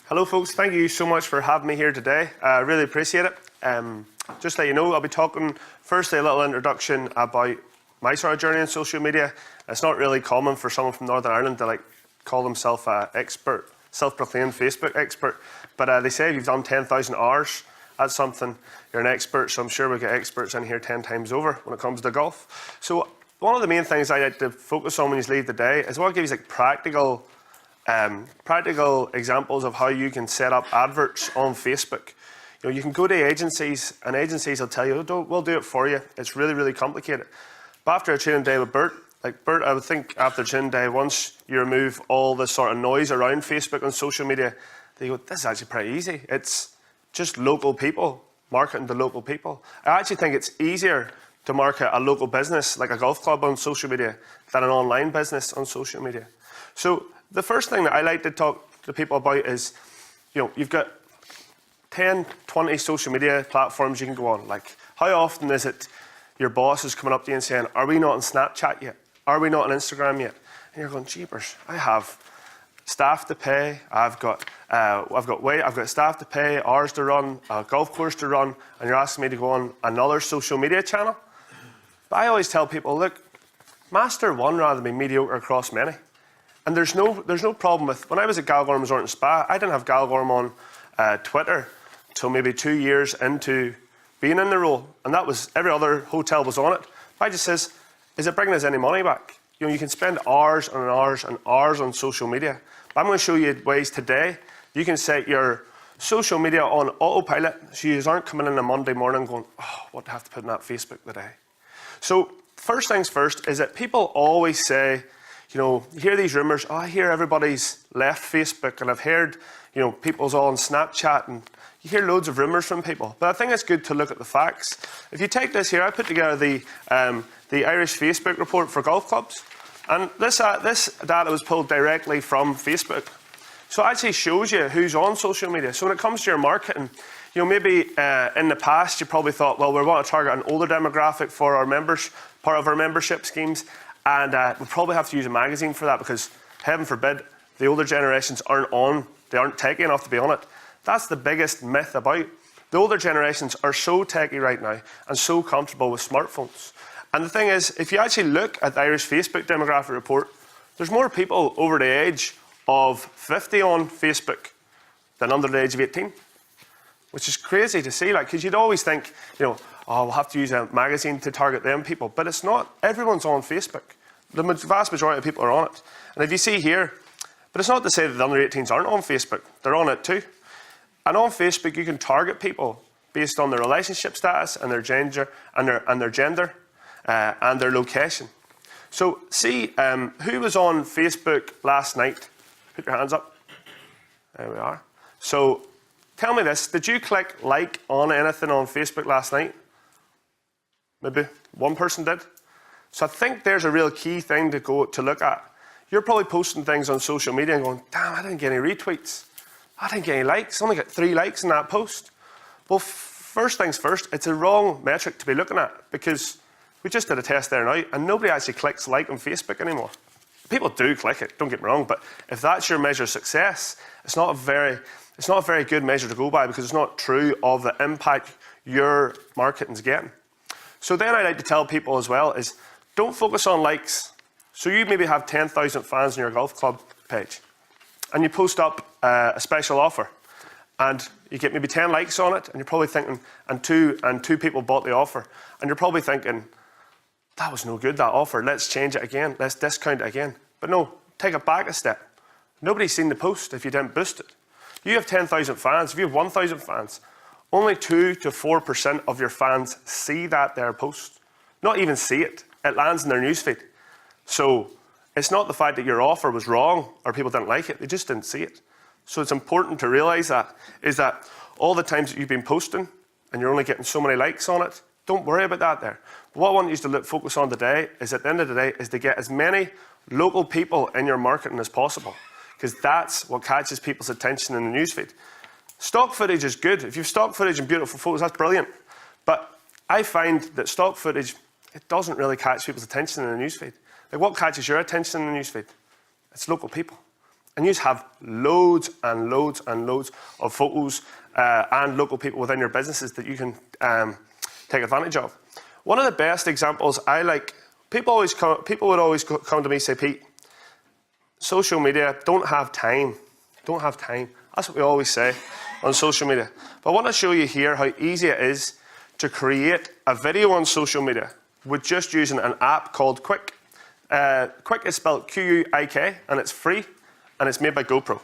Hello folks, thank you so much for having me here today. I really appreciate it. Just to let you know, I'll be talking firstly a little introduction about my sort of journey in social media. It's not really common for someone from Northern Ireland to call themselves an expert, self-proclaimed Facebook expert, but they say if you've done 10,000 hours at something, you're an expert, so I'm sure we'll get experts in here 10 times over when it comes to golf. So one of the main things I like to focus on when you leave the day is I want to give you practical examples of how you can set up adverts on Facebook. You know, you can go to agencies, and agencies will tell you, we'll do it for you. It's really, really complicated. But after a training day with Bert, I would think after training day, once you remove all the sort of noise around Facebook and social media, they go, this is actually pretty easy. It's just local people, marketing to local people. I actually think it's easier to market a local business like a golf club on social media than an online business on social media. So the first thing that I like to talk to people about is, you've got 10, 20 social media platforms you can go on. Like, how often is it your boss is coming up to you and saying, are we not on Snapchat yet? Are we not on Instagram yet? And you're going, jeepers, I have staff to pay, I've got staff to pay, hours to run, a golf course to run, and you're asking me to go on another social media channel? But I always tell people, look, master one rather than be mediocre across many. And there's no problem with, when I was at Galgorm Resort and Spa, I didn't have Galgorm on Twitter till maybe 2 years into being in the role. And that was, every other hotel was on it. But I just says, is it bringing us any money back? You can spend hours and hours and hours on social media. But I'm going to show you ways today you can set your social media on autopilot so you aren't coming in on Monday morning going, oh, what do I have to put in that Facebook today? So first things first is that people always say, you hear these rumours, I hear everybody's left Facebook, and I've heard, people's all on Snapchat, and you hear loads of rumours from people. But I think it's good to look at the facts. If you take this here, I put together the Irish Facebook report for golf clubs, and this data was pulled directly from Facebook. So it actually shows you who's on social media. So when it comes to your marketing, maybe in the past you probably thought, well, we want to target an older demographic for our members, part of our membership schemes. And we probably have to use a magazine for that because, heaven forbid, the older generations they aren't techie enough to be on it. That's the biggest myth about. The older generations are so techie right now and so comfortable with smartphones. And the thing is, if you actually look at the Irish Facebook demographic report, there's more people over the age of 50 on Facebook than under the age of 18, which is crazy to see, because you'd always think, we'll have to use a magazine to target them people. But it's not. Everyone's on Facebook. The vast majority of people are on it. And if you see here, but it's not to say that the under 18s aren't on Facebook. They're on it too. And on Facebook, you can target people based on their relationship status and their gender and their location. So see, who was on Facebook last night? Put your hands up. There we are. So tell me this, did you click like on anything on Facebook last night? Maybe one person did. So I think there's a real key thing to look at. You're probably posting things on social media and going, damn, I didn't get any retweets. I didn't get any likes. I only got 3 likes in that post. Well, first things first, it's a wrong metric to be looking at because we just did a test there now and nobody actually clicks like on Facebook anymore. People do click it, don't get me wrong, but if that's your measure of success, it's not a very good measure to go by because it's not true of the impact your marketing's getting. So then I like to tell people as well is don't focus on likes. So you maybe have 10,000 fans on your golf club page and you post up a special offer and you get maybe 10 likes on it and you're probably thinking, and two people bought the offer and you're probably thinking, that was no good, that offer, let's change it again, let's discount it again. But no, take it back a step. Nobody's seen the post if you didn't boost it. You have 10,000 fans, if you have 1,000 fans, only 2 to 4% of your fans see their post. Not even see it. It lands in their newsfeed. So it's not the fact that your offer was wrong or people didn't like it. They just didn't see it. So it's important to realise is that all the times that you've been posting and you're only getting so many likes on it, don't worry about that there. But what I want you to focus on today is at the end of the day is to get as many local people in your marketing as possible because that's what catches people's attention in the newsfeed. Stock footage is good. If you have stock footage and beautiful photos, that's brilliant. But I find that stock footage, it doesn't really catch people's attention in the newsfeed. Like what catches your attention in the newsfeed? It's local people. And you have loads and loads and loads of photos and local people within your businesses that you can take advantage of. One of the best examples I like, people would always come to me and say, Pete, social media, don't have time. Don't have time. That's what we always say on social media. But I want to show you here how easy it is to create a video on social media with just using an app called Quick. Quick is spelled Q-U-I-K, and it's free, and it's made by GoPro.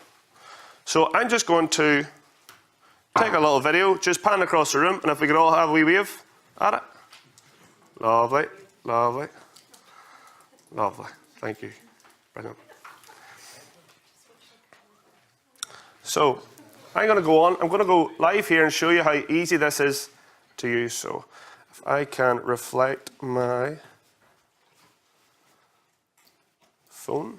So I'm just going to take a little video, just pan across the room, and if we could all have a wee wave at it. Lovely, lovely, lovely. Thank you. Brilliant. So I'm going to go on. I'm going to go live here and show you how easy this is to use. So if I can reflect my phone.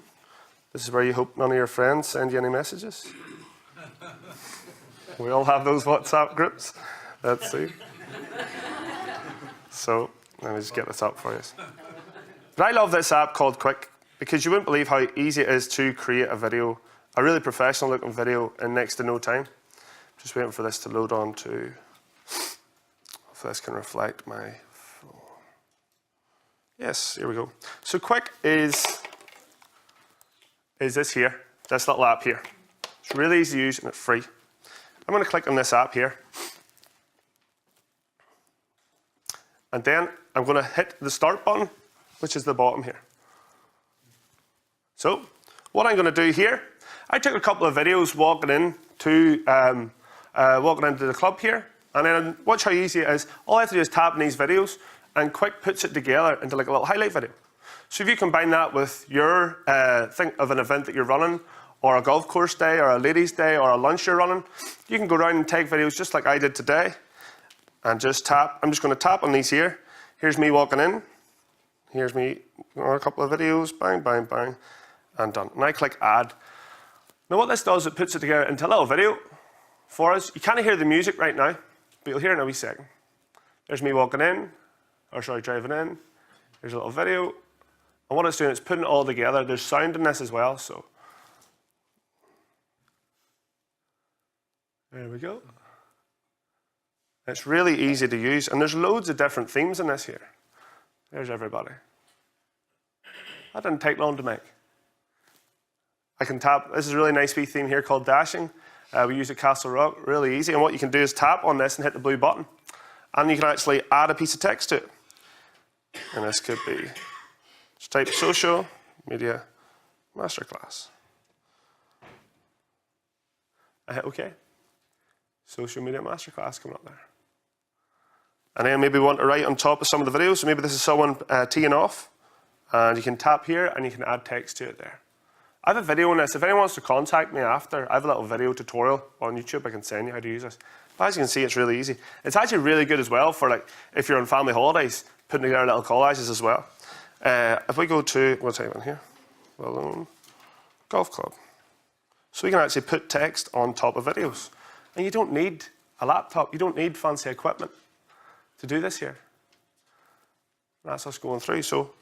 This is where you hope none of your friends send you any messages. We all have those WhatsApp groups. Let's see. So let me just get this up for you. But I love this app called Quick because you wouldn't believe how easy it is to create a video, a really professional looking video in next to no time. Just waiting for this to load on to, if this can reflect my phone. Yes, here we go. So Quick is this here, this little app here. It's really easy to use and it's free. I'm going to click on this app here. And then I'm going to hit the start button, which is the bottom here. So what I'm going to do here, I took a couple of videos walking into the club here, and then watch how easy it is. All I have to do is tap in these videos, and Quick puts it together into like a little highlight video. So if you combine that with your think of an event that you're running, or a golf course day, or a ladies' day, or a lunch you're running, you can go around and take videos just like I did today, and just tap. I'm just going to tap on these here. Here's me walking in. Here's me on a couple of videos. Bang, bang, bang, and done. And I click add. Now what this does, it puts it together into a little video for us. You can't hear the music right now, but you'll hear it in a wee second. There's me walking in, driving in. There's a little video. And what it's doing is putting it all together. There's sound in this as well, so. There we go. It's really easy to use, and there's loads of different themes in this here. There's everybody. That didn't take long to make. I can tap, this is a really nice wee theme here called Dashing. We use at Castle Rock, really easy. And what you can do is tap on this and hit the blue button. And you can actually add a piece of text to it. And this could be, just type social media masterclass. I hit OK. Social media masterclass coming up there. And then maybe we want to write on top of some of the videos. So maybe this is someone teeing off. And you can tap here and you can add text to it there. I have a video on this. If anyone wants to contact me after, I have a little video tutorial on YouTube. I can send you how to use this. But as you can see, it's really easy. It's actually really good as well for like if you're on family holidays, putting together little collages as well. If we go to, what's that one here? Balloon Golf Club. So we can actually put text on top of videos. And you don't need a laptop. You don't need fancy equipment to do this here. That's us going through. So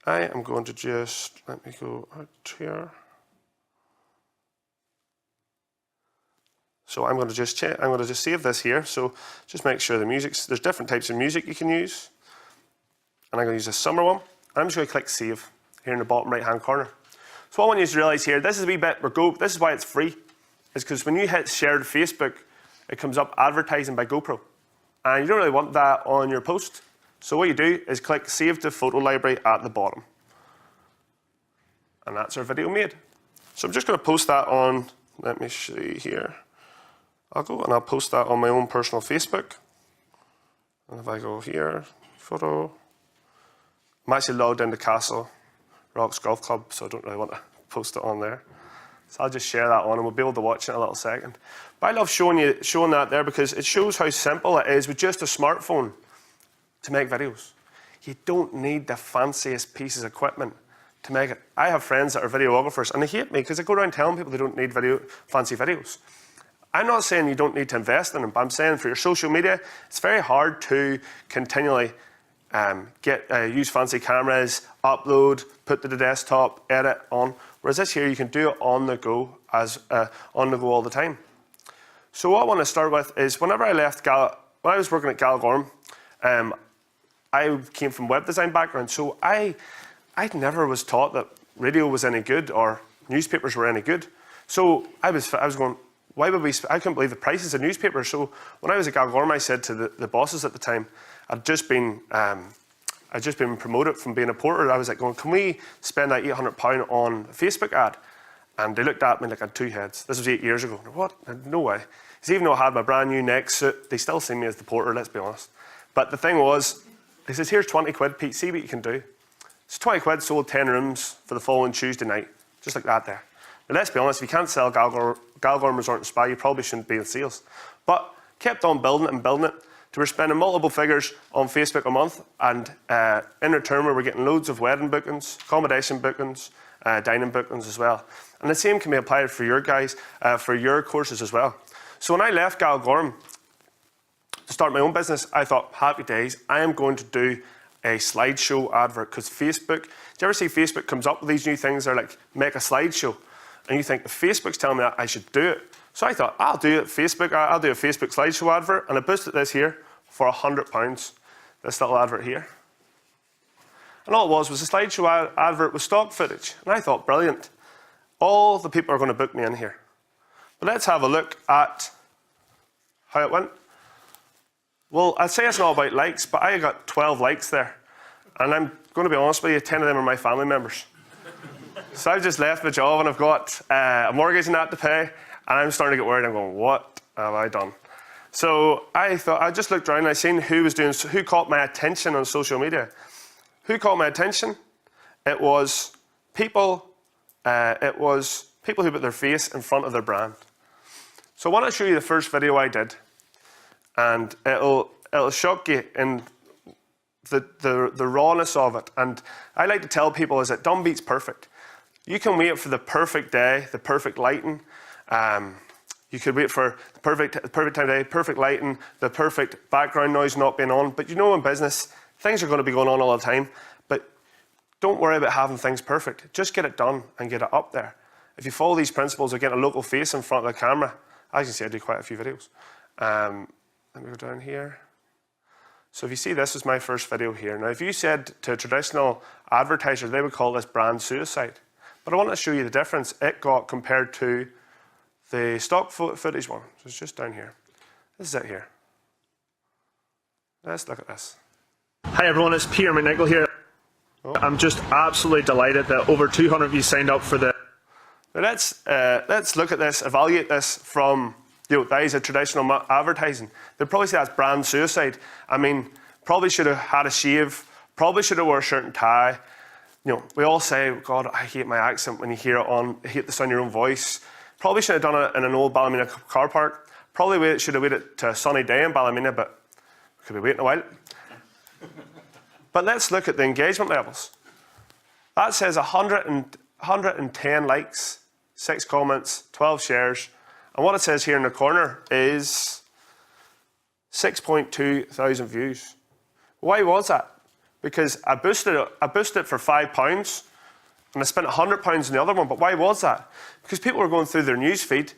I am going to just, let me go out here. So I'm going to just save this here. So just make sure the there's different types of music you can use. And I'm going to use a summer one. I'm just going to click save here in the bottom right hand corner. So what I want you to realize here, this is a wee bit, this is why it's free, is because when you hit share to Facebook, it comes up advertising by GoPro. And you don't really want that on your post. So what you do is click Save to Photo Library at the bottom. And that's our video made. So I'm just going to post that on, let me see here. I'll go and I'll post that on my own personal Facebook. And if I go here, photo. I'm actually logged into Castle Rock's Golf Club, so I don't really want to post it on there. So I'll just share that on and we'll be able to watch it in a little second. But I love showing that there because it shows how simple it is with just a smartphone to make videos. You don't need the fanciest pieces of equipment to make it. I have friends that are videographers and they hate me because I go around telling people they don't need fancy videos. I'm not saying you don't need to invest in them, but I'm saying for your social media, it's very hard to continually use fancy cameras, upload, put to the desktop, edit on. Whereas this here, you can do it on the go, all the time. So what I want to start with is whenever I left when I was working at Galgorm, I came from web design background, so I never was taught that radio was any good or newspapers were any good. So I was going, why would we? I couldn't believe the prices of newspapers. So when I was at Galgorm, I said to the bosses at the time, I'd just been promoted from being a porter. I was like going, can we spend that £800 on a Facebook ad? And they looked at me like I had two heads. This was 8 years ago. What? No way. Because even though I had my brand new neck suit, they still see me as the porter, let's be honest. But the thing was, he says, here's 20 quid, Pete, see what you can do. So 20 quid sold 10 rooms for the following Tuesday night, just like that there. Now let's be honest, if you can't sell Galgorm Resort and Spa, you probably shouldn't be in sales. But kept on building it and building it. So we're spending multiple figures on Facebook a month, and in return we were getting loads of wedding bookings, accommodation bookings, dining bookings as well. And the same can be applied for your guys, for your courses as well. So when I left Galgorm to start my own business, I thought, happy days, I am going to do a slideshow advert, because Facebook, do you ever see Facebook comes up with these new things, they're like, make a slideshow. And you think, if Facebook's telling me that, I should do it. So I thought, I'll do it, Facebook, I'll do a Facebook slideshow advert, and I boosted this here for £100, this little advert here. And all it was a slideshow advert with stock footage. And I thought, brilliant. All the people are going to book me in here. But let's have a look at how it went. Well, I'd say it's not about likes, but I got 12 likes there. And I'm going to be honest with you, 10 of them are my family members. So I've just left my job and I've got a mortgage and that to pay. And I'm starting to get worried. I'm going, what have I done? So I thought, I just looked around and I seen who caught my attention on social media. Who caught my attention? It was people who put their face in front of their brand. So I want to show you the first video I did, and it'll shock you in the rawness of it. And I like to tell people is that done beats perfect. You can wait for the perfect day, the perfect lighting. You could wait for the perfect time of day, perfect lighting, the perfect background noise not being on. But you know, in business, things are going to be going on all the time. But don't worry about having things perfect. Just get it done and get it up there. If you follow these principles of getting a local face in front of the camera, as you can see, I do quite a few videos. Let me go down here. So if you see, this is my first video here. Now, if you said to a traditional advertiser, they would call this brand suicide. But I want to show you the difference it got compared to the stock footage one. So it's just down here. This is it here. Let's look at this. Hi everyone, it's Peter McNicholl here. Oh. I'm just absolutely delighted that over 200 of you signed up for the... Now let's look at this, evaluate this from, that is a traditional advertising. They'd probably say that's brand suicide. I mean, probably should have had a shave, probably should have worn a shirt and tie. We all say, God, I hate my accent when you hear it on, I hate the sound of your own voice. Probably should have done it in an old Ballymena car park. Probably should have waited to a sunny day in Ballymena, but we could be waiting a while. But let's look at the engagement levels. That says 110 likes, 6 comments, 12 shares. And what it says here in the corner is 6.2 thousand views. Why was that? Because I boosted it for £5 and I spent £100 on the other one. But why was that? Because people were going through their news feed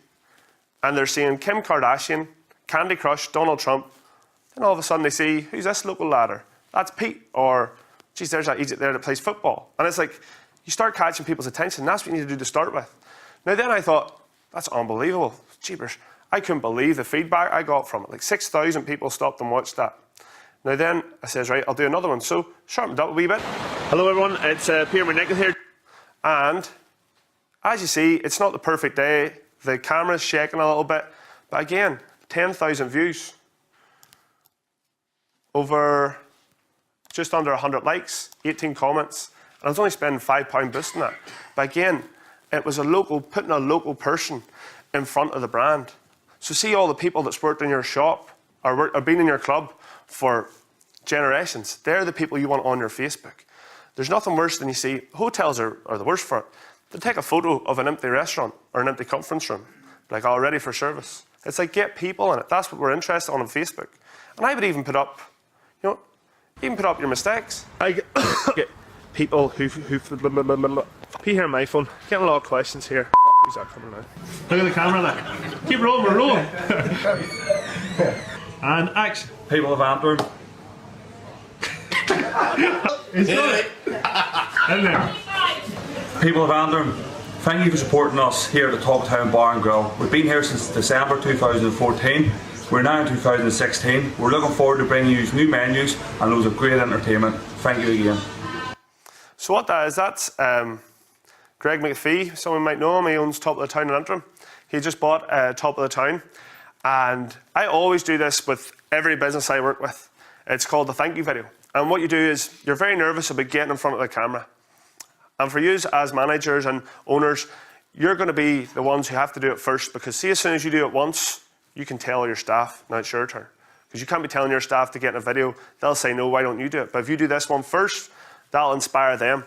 and they're seeing Kim Kardashian, Candy Crush, Donald Trump. Then all of a sudden they see, who's this local ladder? That's Pete. Or, geez, there's that idiot there that plays football. And it's like, you start catching people's attention. That's what you need to do to start with. Now then I thought, that's unbelievable. Jeepers. I couldn't believe the feedback I got from it. Like 6,000 people stopped and watched that. Now then, I says, right, I'll do another one. So, sharpened up a wee bit. Hello everyone, it's Peter McNicholl here. And, as you see, it's not the perfect day. The camera's shaking a little bit. But again, 10,000 views. Over just under 100 likes, 18 comments. And I was only spending £5 boosting that. But again, it was putting a local person in front of the brand. So see all the people that's worked in your shop or been in your club for generations. They're the people you want on your Facebook. There's nothing worse than you see, hotels are the worst for it. They take a photo of an empty restaurant or an empty conference room, like all ready for service. It's like, get people in it. That's what we're interested in on Facebook. And I would even put up, You can put up your mistakes. I get people who here on my phone, getting a lot of questions here. Who's that coming now? Look at the camera there. Keep rolling, we're rolling. And action. People of Antrim. It's good. In there. People of Antrim, thank you for supporting us here at the Top Town Bar and Grill. We've been here since December 2014. We're now in 2016. We're looking forward to bringing you new menus and loads of great entertainment. Thank you again. So what that is, that's Greg McPhee. Someone might know him. He owns Top of the Town in Antrim. He just bought Top of the Town. And I always do this with every business I work with. It's called the thank you video. And what you do is you're very nervous about getting in front of the camera. And for you as managers and owners, you're going to be the ones who have to do it first, because see, as soon as you do it once, you can tell your staff, now it's your turn. Because you can't be telling your staff to get in a video. They'll say, no, why don't you do it? But if you do this one first, that'll inspire them.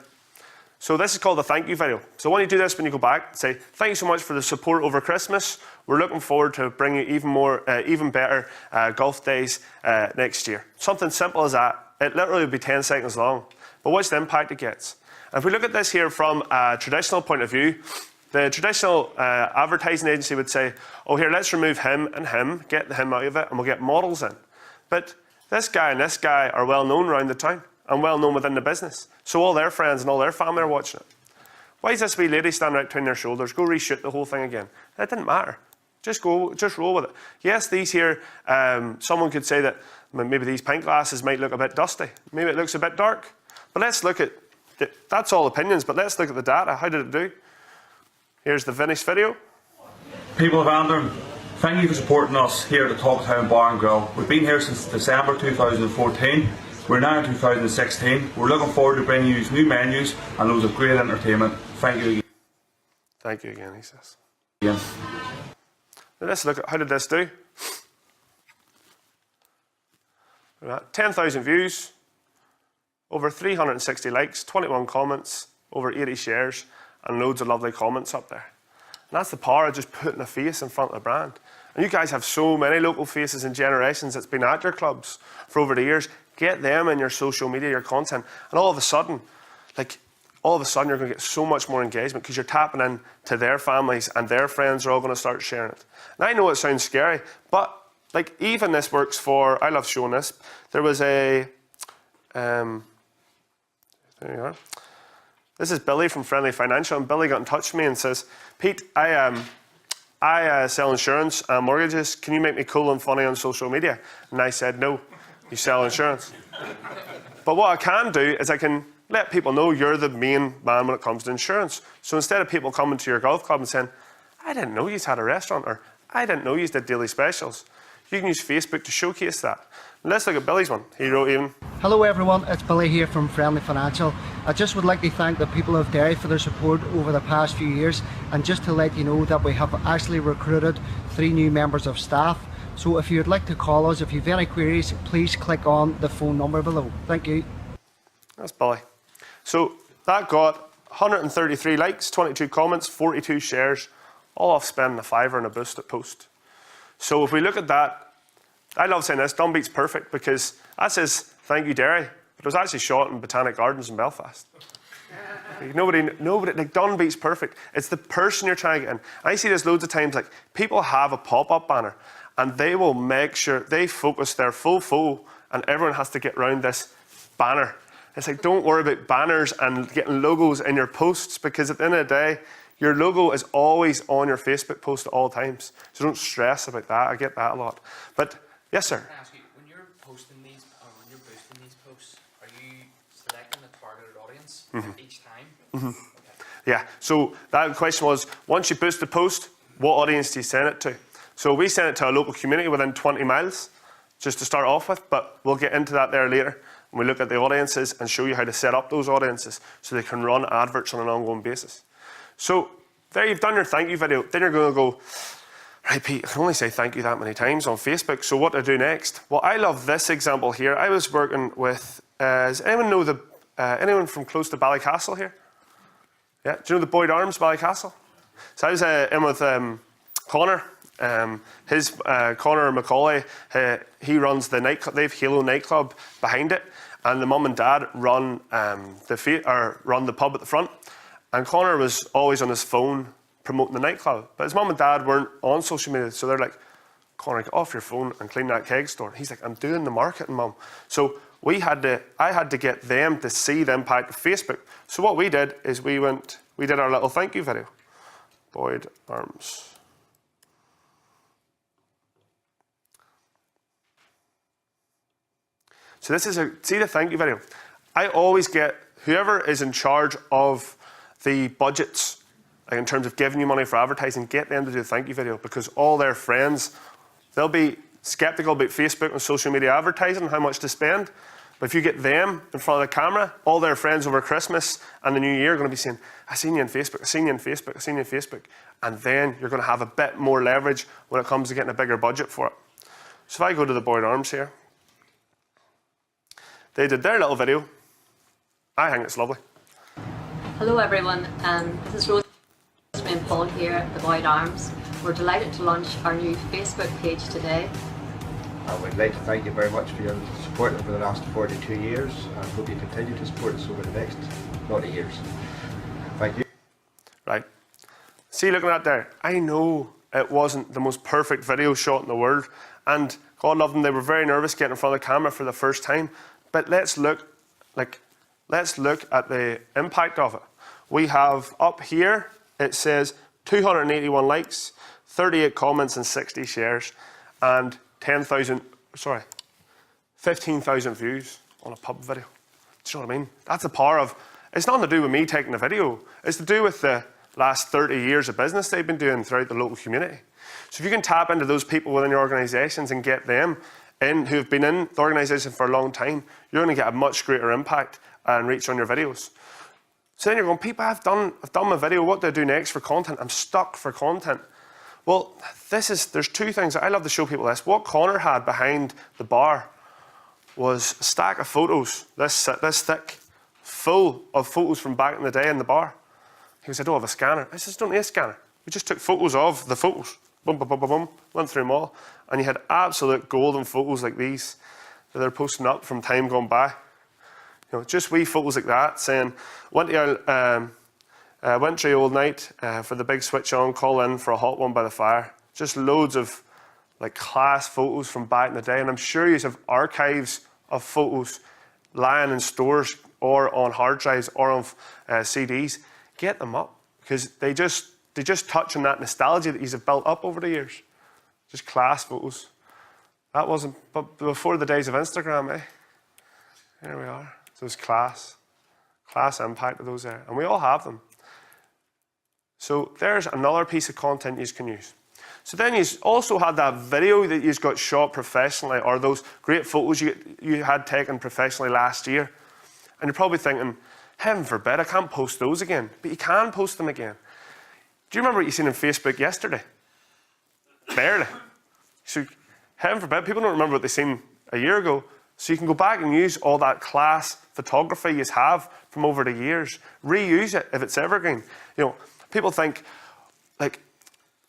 So this is called the thank you video. So when you do this, when you go back, say, thank you so much for the support over Christmas. We're looking forward to bringing you even better golf days next year. Something simple as that. It literally would be 10 seconds long. But watch the impact it gets. And if we look at this here from a traditional point of view, the traditional advertising agency would say, oh, here, let's remove him and him, get the him out of it, and we'll get models in. But this guy and this guy are well known around the town and well known within the business. So all their friends and all their family are watching it. Why is this wee lady standing right between their shoulders? Go reshoot the whole thing again. It didn't matter. Just roll with it. Yes, these here, someone could say that maybe these pint glasses might look a bit dusty. Maybe it looks a bit dark. But let's look at, that's all opinions, but let's look at the data. How did it do? Here's the finished video. People of Antrim, thank you for supporting us here at the Top Town Bar and Grill. We've been here since December 2014. We're now in 2016. We're looking forward to bringing you new menus and loads of great entertainment. Thank you again. Thank you again, he says. Yeah. Now let's look at, how did this do? 10,000 views, over 360 likes, 21 comments, over 80 shares, and loads of lovely comments up there. And that's the power of just putting a face in front of the brand. And you guys have so many local faces and generations that's been at your clubs for over the years. Get them in your social media, your content, and all of a sudden you're going to get so much more engagement because you're tapping into their families and their friends are all going to start sharing it. And I know it sounds scary, but like even this works for, I love showing this. There was a, there you are. This is Billy from Friendly Financial, and Billy got in touch with me and says, Pete, I sell insurance and mortgages. Can you make me cool and funny on social media? And I said, no, you sell insurance. But what I can do is I can let people know you're the main man when it comes to insurance. So instead of people coming to your golf club and saying, I didn't know you had a restaurant, or I didn't know you did daily specials, you can use Facebook to showcase that. And let's look at Billy's one. He wrote even. Hello everyone, it's Billy here from Friendly Financial. I just would like to thank the people of Derry for their support over the past few years, and just to let you know that we have actually recruited 3 new members of staff. So if you'd like to call us, if you have any queries, please click on the phone number below. Thank you. That's Billy. So that got 133 likes, 22 comments, 42 shares, all off spending a £5 and a boost at post. So if we look at that, I love saying this, done beats perfect, because that says thank you Derry, but it was actually shot in Botanic Gardens in Belfast. Nobody, like done beats perfect. It's the person you're trying to get in. I see this loads of times, like people have a pop-up banner and they will make sure they focus their full photo and everyone has to get around this banner. It's like, don't worry about banners and getting logos in your posts, because at the end of the day, your logo is always on your Facebook post at all times. So don't stress about that. I get that a lot. But yes, sir. Can I ask you, when you're posting these, or when you're boosting these posts, are you selecting the targeted audience each time? Okay. Yeah. So that question was, once you boost the post, what audience do you send it to? So we send it to a local community within 20 miles, just to start off with, but we'll get into that there later. And we look at the audiences and show you how to set up those audiences so they can run adverts on an ongoing basis. So there you've done your thank you video. Then you're going to go, right, Pete, I can only say thank you that many times on Facebook, so what do I do next? Well, I love this example here. I was working with, does anyone know anyone from close to Ballycastle here? Yeah, do you know the Boyd Arms, Ballycastle? So I was in with Connor. Connor McNicholl, he runs the nightclub. They have Halo nightclub behind it, and the mum and dad run run the pub at the front, and Connor was always on his phone promoting the nightclub. But his mum and dad weren't on social media, so they're like, Connor, get off your phone and clean that keg store. He's like, I'm doing the marketing, mum. So I had to get them to see the impact of Facebook. So what we did is we did our little thank you video. Boyd Arms. So this is see the thank you video. I always get whoever is in charge of the budgets, like in terms of giving you money for advertising, get them to do a thank you video, because all their friends, they'll be skeptical about Facebook and social media advertising, how much to spend. But if you get them in front of the camera, all their friends over Christmas and the New Year are going to be saying, I seen you on Facebook, I seen you on Facebook, I seen you on Facebook. And then you're going to have a bit more leverage when it comes to getting a bigger budget for it. So if I go to the Boyd Arms here, they did their little video. I think it's lovely. Hello everyone, this is Rose and Paul here at the Boyd Arms. We're delighted to launch our new Facebook page today. I would like to thank you very much for your support over the last 42 years, and hope you continue to support us over the next lot of years. Thank you. Right. See, looking at there, I know it wasn't the most perfect video shot in the world, and God love them, they were very nervous getting in front of the camera for the first time. But let's look at the impact of it. We have up here, it says 281 likes, 38 comments and 60 shares, and 15,000 views on a pub video. Do you know what I mean? That's the power of, it's nothing to do with me taking a video. It's to do with the last 30 years of business they've been doing throughout the local community. So if you can tap into those people within your organisations and get them in who've been in the organisation for a long time, you're going to get a much greater impact and reach on your videos. So then you're going, people, I've done my video, what do I do next for content? I'm stuck for content. Well, there's two things. I love to show people this. What Connor had behind the bar was a stack of photos, this thick, full of photos from back in the day in the bar. He goes, I don't have a scanner. I said, don't need a scanner. We just took photos of the photos. Boom, boom, boom, boom, boom, went through them all. And you had absolute golden photos like these that they're posting up from time gone by. You know, just wee photos like that, saying, went to the old night for the big switch on, call in for a hot one by the fire. Just loads of like class photos from back in the day. And I'm sure you have archives of photos lying in stores or on hard drives or on CDs. Get them up, because they just touch on that nostalgia that you've built up over the years. Just class photos. That wasn't, but before the days of Instagram, eh? There we are. So it's class impact of those there. And we all have them. So there's another piece of content you can use. So then you also had that video that you got shot professionally, or those great photos you had taken professionally last year. And you're probably thinking, heaven forbid, I can't post those again. But you can post them again. Do you remember what you seen on Facebook yesterday? Barely. So heaven forbid, people don't remember what they seen a year ago. So you can go back and use all that class photography you have from over the years. Reuse it if it's evergreen. You know, people think, like,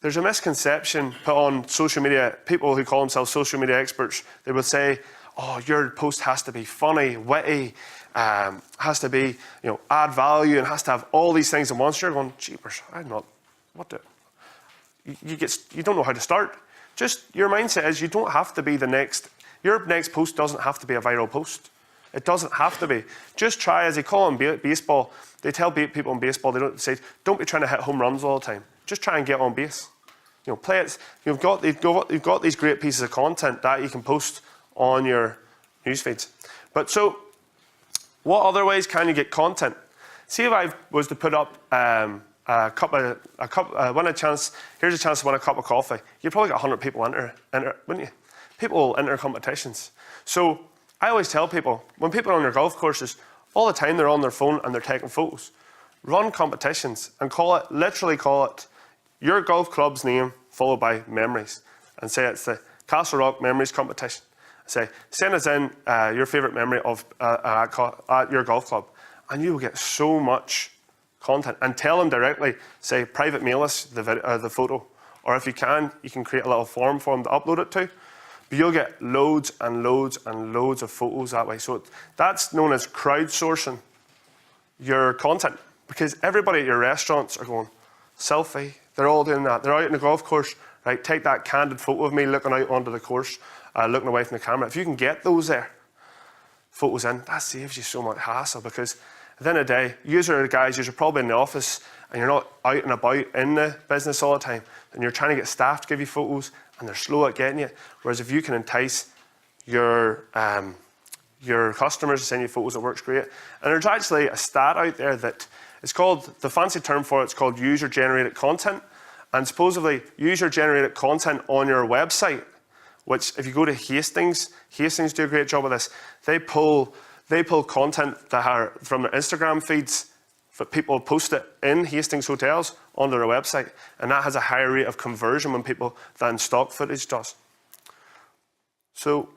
there's a misconception put on social media. People who call themselves social media experts, they will say, oh, your post has to be funny, witty, has to be, you know, add value, and has to have all these things in one. So you're going, jeepers, I'm not, what the, you don't know how to start. Just, your mindset is you don't have to be your next post doesn't have to be a viral post. It doesn't have to be. Just try, as they call in baseball, they tell people in baseball, don't be trying to hit home runs all the time. Just try and get on base. You know, play it. You've got these great pieces of content that you can post on your news feeds. But so, what other ways can you get content? See, if I was to put up win a chance. Here's a chance to win a cup of coffee. You'd probably get 100 people enter, wouldn't you? People will enter competitions. So I always tell people, when people are on their golf courses, all the time they're on their phone and they're taking photos. Run competitions and literally call it your golf club's name followed by memories, and say it's the Castle Rock Memories Competition. Say, send us in your favourite memory of at your golf club, and you will get so much content. And tell them directly, say, private mail us the photo, or if you can create a little form for them to upload it to. But you'll get loads and loads and loads of photos that way. So that's known as crowdsourcing your content, because everybody at your restaurants are going, selfie. They're all doing that. They're out in the golf course, right? Take that candid photo of me looking out onto the course, looking away from the camera. If you can get those photos in, that saves you so much hassle, because at the end of the day, you're probably in the office and you're not out and about in the business all the time, and you're trying to get staff to give you photos and they're slow at getting you. Whereas if you can entice your customers to send you photos, it works great. And there's actually a stat out there that it's called, the fancy term for it's called user-generated content. And supposedly, user-generated content on your website, which if you go to Hastings do a great job of this. They pull content that are from their Instagram feeds, but people post it in Hastings hotels onto their website, and that has a higher rate of conversion than stock footage does. So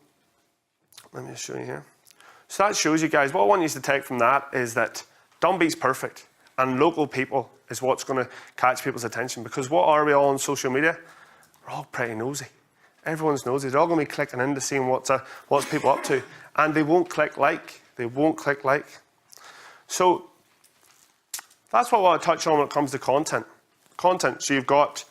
let me show you here. So that shows you guys, what I want you to take from that is that done beats perfect, and local people is what's going to catch people's attention, because what are we all on social media? We're all pretty nosy. Everyone's nosy. They're all going to be clicking into seeing what's people up to, and they won't click like. They won't click like. So that's what I want to touch on when it comes to content. So you've got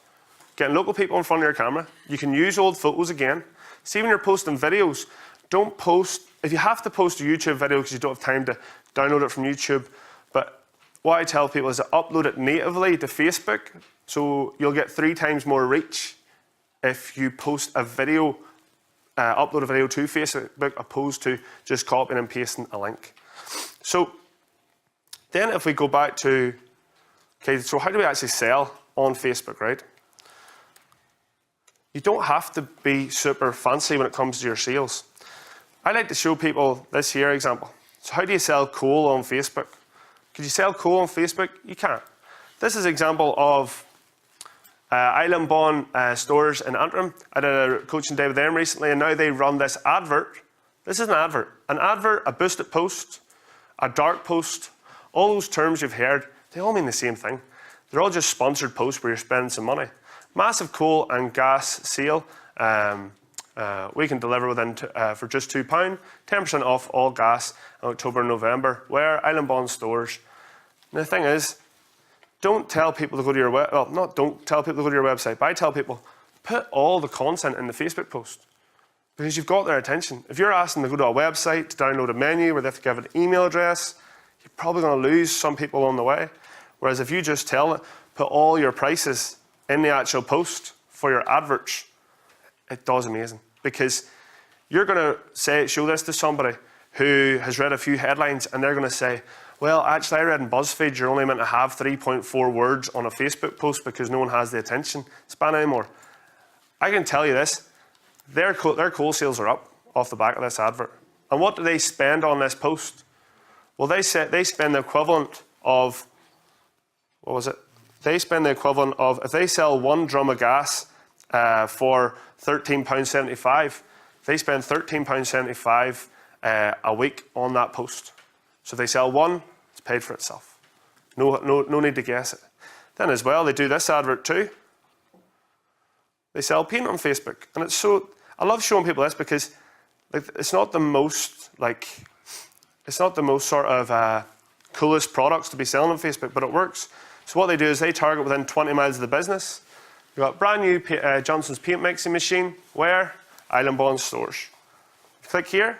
getting local people in front of your camera. You can use old photos again. See, when you're posting videos, don't post, if you have to post a YouTube video because you don't have time to download it from YouTube, but what I tell people is to upload it natively to Facebook, so you'll get 3 times more reach if you post a video, upload a video to Facebook, opposed to just copying and pasting a link. So then if we go back to, okay, so how do we actually sell on Facebook, right? You don't have to be super fancy when it comes to your sales. I like to show people this here example. So how do you sell coal on Facebook? Could you sell coal on Facebook? You can't. This is an example of Island Bond stores in Antrim. I did a coaching day with them recently, and now they run this advert. This is an advert. An advert, a boosted post, a dark post, all those terms you've heard, they all mean the same thing. They're all just sponsored posts where you're spending some money. Massive coal and gas sale. We can deliver within for just £2, 10% off all gas in October and November. Where Island Bond stores. And the thing is, don't tell people to go to your don't tell people to go to your website, but I tell people, put all the content in the Facebook post, because you've got their attention. If you're asking them to go to a website to download a menu where they have to give an email address, you're probably going to lose some people on the way. Whereas if you just tell them, put all your prices in the actual post for your adverts, it does amazing. Because you're going to show this to somebody who has read a few headlines, and they're going to say, well, actually, I read in BuzzFeed you're only meant to have 3.4 words on a Facebook post because no one has the attention span anymore. I can tell you this, their coal sales are up off the back of this advert. And what do they spend on this post? Well, they spend the equivalent of, what was it? They spend the equivalent of, if they sell 1 drum of gas for £13.75, they spend £13.75 a week on that post. So if they sell 1, it's paid for itself. No need to guess it. Then as well, they do this advert too. They sell paint on Facebook, and it's so. I love showing people this because, it's not the most sort of coolest products to be selling on Facebook, but it works. So what they do is they target within 20 miles of the business. You've got brand new Johnson's paint mixing machine. Where? Island Bond stores. Click here.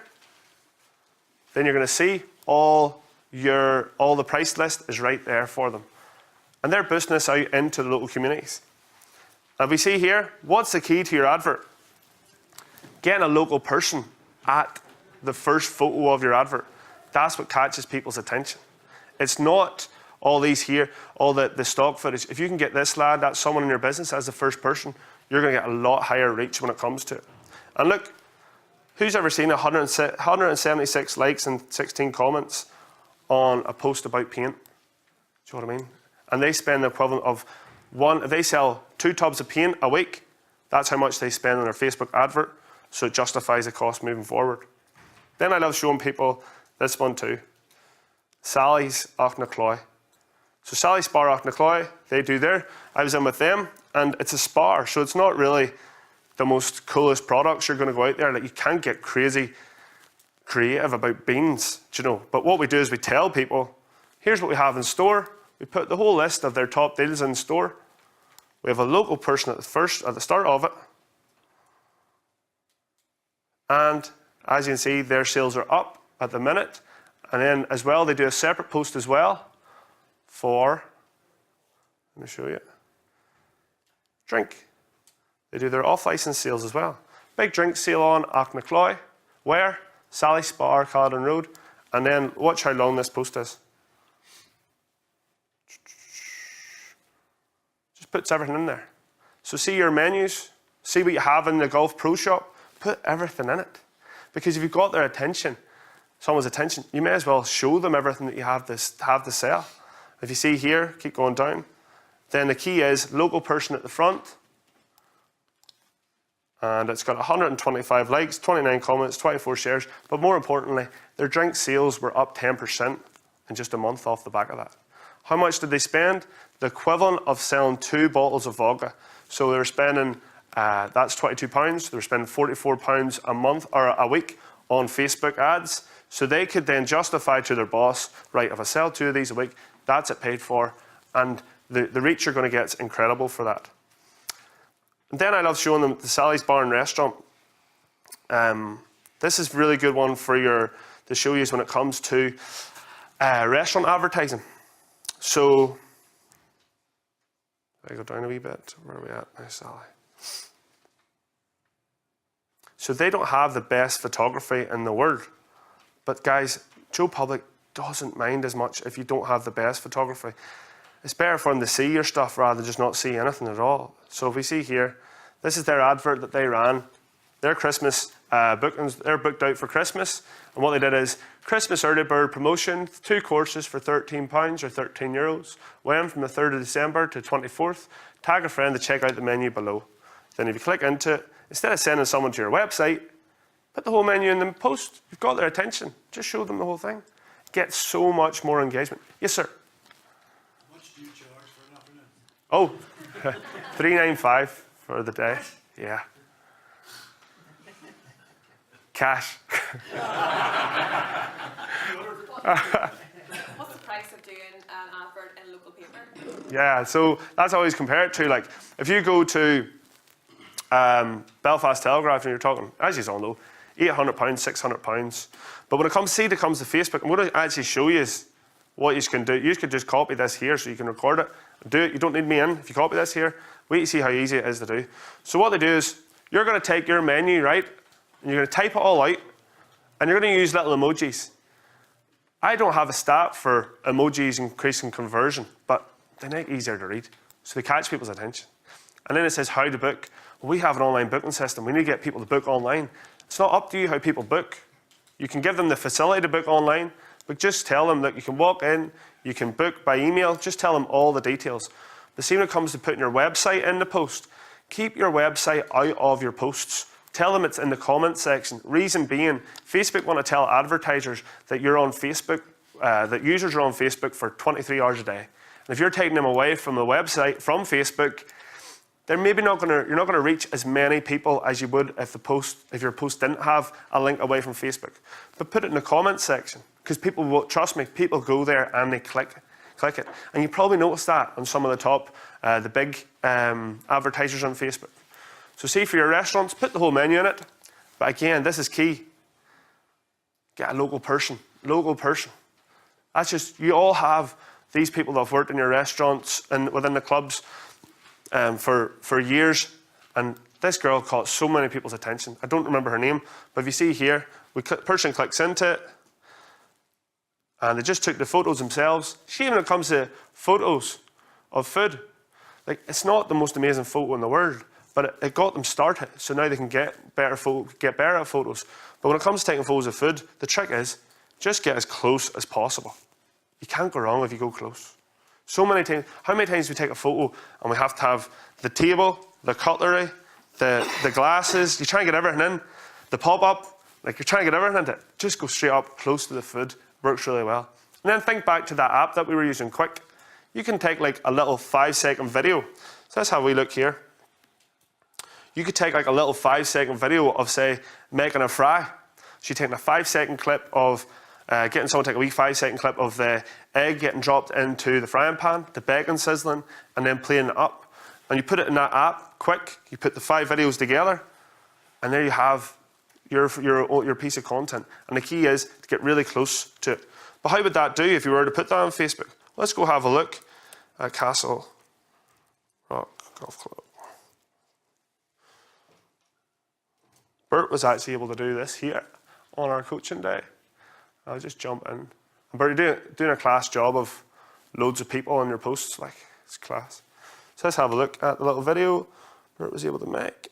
Then you're going to see all the price list is right there for them. And they're boosting this out into the local communities. Now we see here, what's the key to your advert? Getting a local person at the first photo of your advert. That's what catches people's attention. It's not all these here, all the stock footage. If you can get this lad, that's someone in your business as the first person, you're going to get a lot higher reach when it comes to it. And look, who's ever seen 176 likes and 16 comments on a post about paint? Do you know what I mean? And they spend the equivalent of if they sell 2 tubs of paint a week, that's how much they spend on their Facebook advert, so it justifies the cost moving forward. Then I love showing people this one too. Sally's Auchnacloy. So Sally's Spar Auchnacloy, they do I was in with them, and it's a spar, so it's not really the most coolest products, you're going to go out there. Like, you can't get crazy creative about beans, do you know? But what we do is we tell people, here's what we have in store. We put the whole list of their top deals in store. We have a local person at the start of it. And as you can see, their sales are up at the minute. And then as well, they do a separate post as well for, let me show you, drink. They do their off-license sales as well. Big drink sale on McNicholl. Where? Sally Spa, Caledon Road. And then watch how long this post is. Just puts everything in there. So see your menus, see what you have in the Golf Pro Shop, put everything in it. Because if you've got their attention, someone's attention, you may as well show them everything that you have to sell. If you see here, keep going down, then the key is local person at the front. And it's got 125 likes, 29 comments, 24 shares. But more importantly, their drink sales were up 10% in just a month off the back of that. How much did they spend? The equivalent of selling 2 bottles of vodka. So they were spending, that's £22. They were spending £44 a month or a week on Facebook ads. So they could then justify to their boss, right, if I sell 2 of these a week, that's it paid for. And the reach you're going to get is incredible for that. And then I love showing them the Sally's Bar and Restaurant. This is a really good one for to show you when it comes to restaurant advertising. So, I go down a wee bit. Where are we at now, Sally? So they don't have the best photography in the world. But guys, Joe Public doesn't mind as much if you don't have the best photography. It's better for them to see your stuff rather than just not see anything at all. So if we see here, this is their advert that they ran. Their Christmas bookings, they're booked out for Christmas. And what they did is, Christmas early bird promotion, 2 courses for £13 or €13. When from the 3rd of December to 24th. Tag a friend to check out the menu below. Then if you click into it, instead of sending someone to your website, put the whole menu in the post. You've got their attention. Just show them the whole thing. Get so much more engagement. Yes, sir. How much do you charge for an afternoon? Oh, $3.95 for the day. Yeah. Cash. What's the price of doing an advert in local paper? Yeah, so that's how I always compare it to. Like, if you go to Belfast Telegraph and you're talking, as you all know, £800, £600. But when it comes to Facebook, I'm going to actually show you what you can do. You could just copy this here so you can record it. Do it. You don't need me in. If you copy this here, wait to see how easy it is to do. So what they do is, you're going to take your menu, right? And you're going to type it all out. And you're going to use little emojis. I don't have a stat for emojis increasing conversion, but they make it easier to read. So they catch people's attention. And then it says how to book. Well, we have an online booking system. We need to get people to book online. It's not up to you how people book. You can give them the facility to book online, but just tell them that you can walk in, you can book by email, just tell them all the details. But see, when it comes to putting your website in the post, keep your website out of your posts. Tell them it's in the comments section. Reason being, Facebook want to tell advertisers that you're on Facebook, that users are on Facebook for 23 hours a day. And if you're taking them away from the website, from Facebook, they're maybe you're not going to reach as many people as you would if your post didn't have a link away from Facebook. But put it in the comments section, because people will, trust me, people go there and they click it. And you probably noticed that on some of the top, the big advertisers on Facebook. So see, for your restaurants, put the whole menu in it. But again, this is key. Get a local person. Local person. That's just, you all have these people that have worked in your restaurants and within the clubs for years. And this girl caught so many people's attention. I don't remember her name, but if you see here, person clicks into it, and they just took the photos themselves. See, when it comes to photos of food, like, it's not the most amazing photo in the world, but it got them started, so now they can get better at photos. But when it comes to taking photos of food, the trick is just get as close as possible. You can't go wrong if you go close. So many times, how many times we take a photo and we have to have the table, the cutlery, the glasses, you try and get everything in, the pop-up, like you're trying to get everything into it. Just go straight up close to the food, works really well. And then think back to that app that we were using, Quick. You can take like a little 5-second video. So that's how we look here. You could take like a little 5-second video of, say, making a fry. So you're taking a 5-second clip of getting someone to take a wee 5-second clip of the egg getting dropped into the frying pan, the bacon sizzling, and then playing it up. And you put it in that app, quick, you put the 5 videos together, and there you have your piece of content. And the key is to get really close to it. But how would that do if you were to put that on Facebook? Let's go have a look at Castle Rock Golf Club. Bert was actually able to do this here on our coaching day. I'll just jump in. And Bert, you're doing a class job of loads of people on your posts, like, it's class. So let's have a look at the little video Bert was able to make.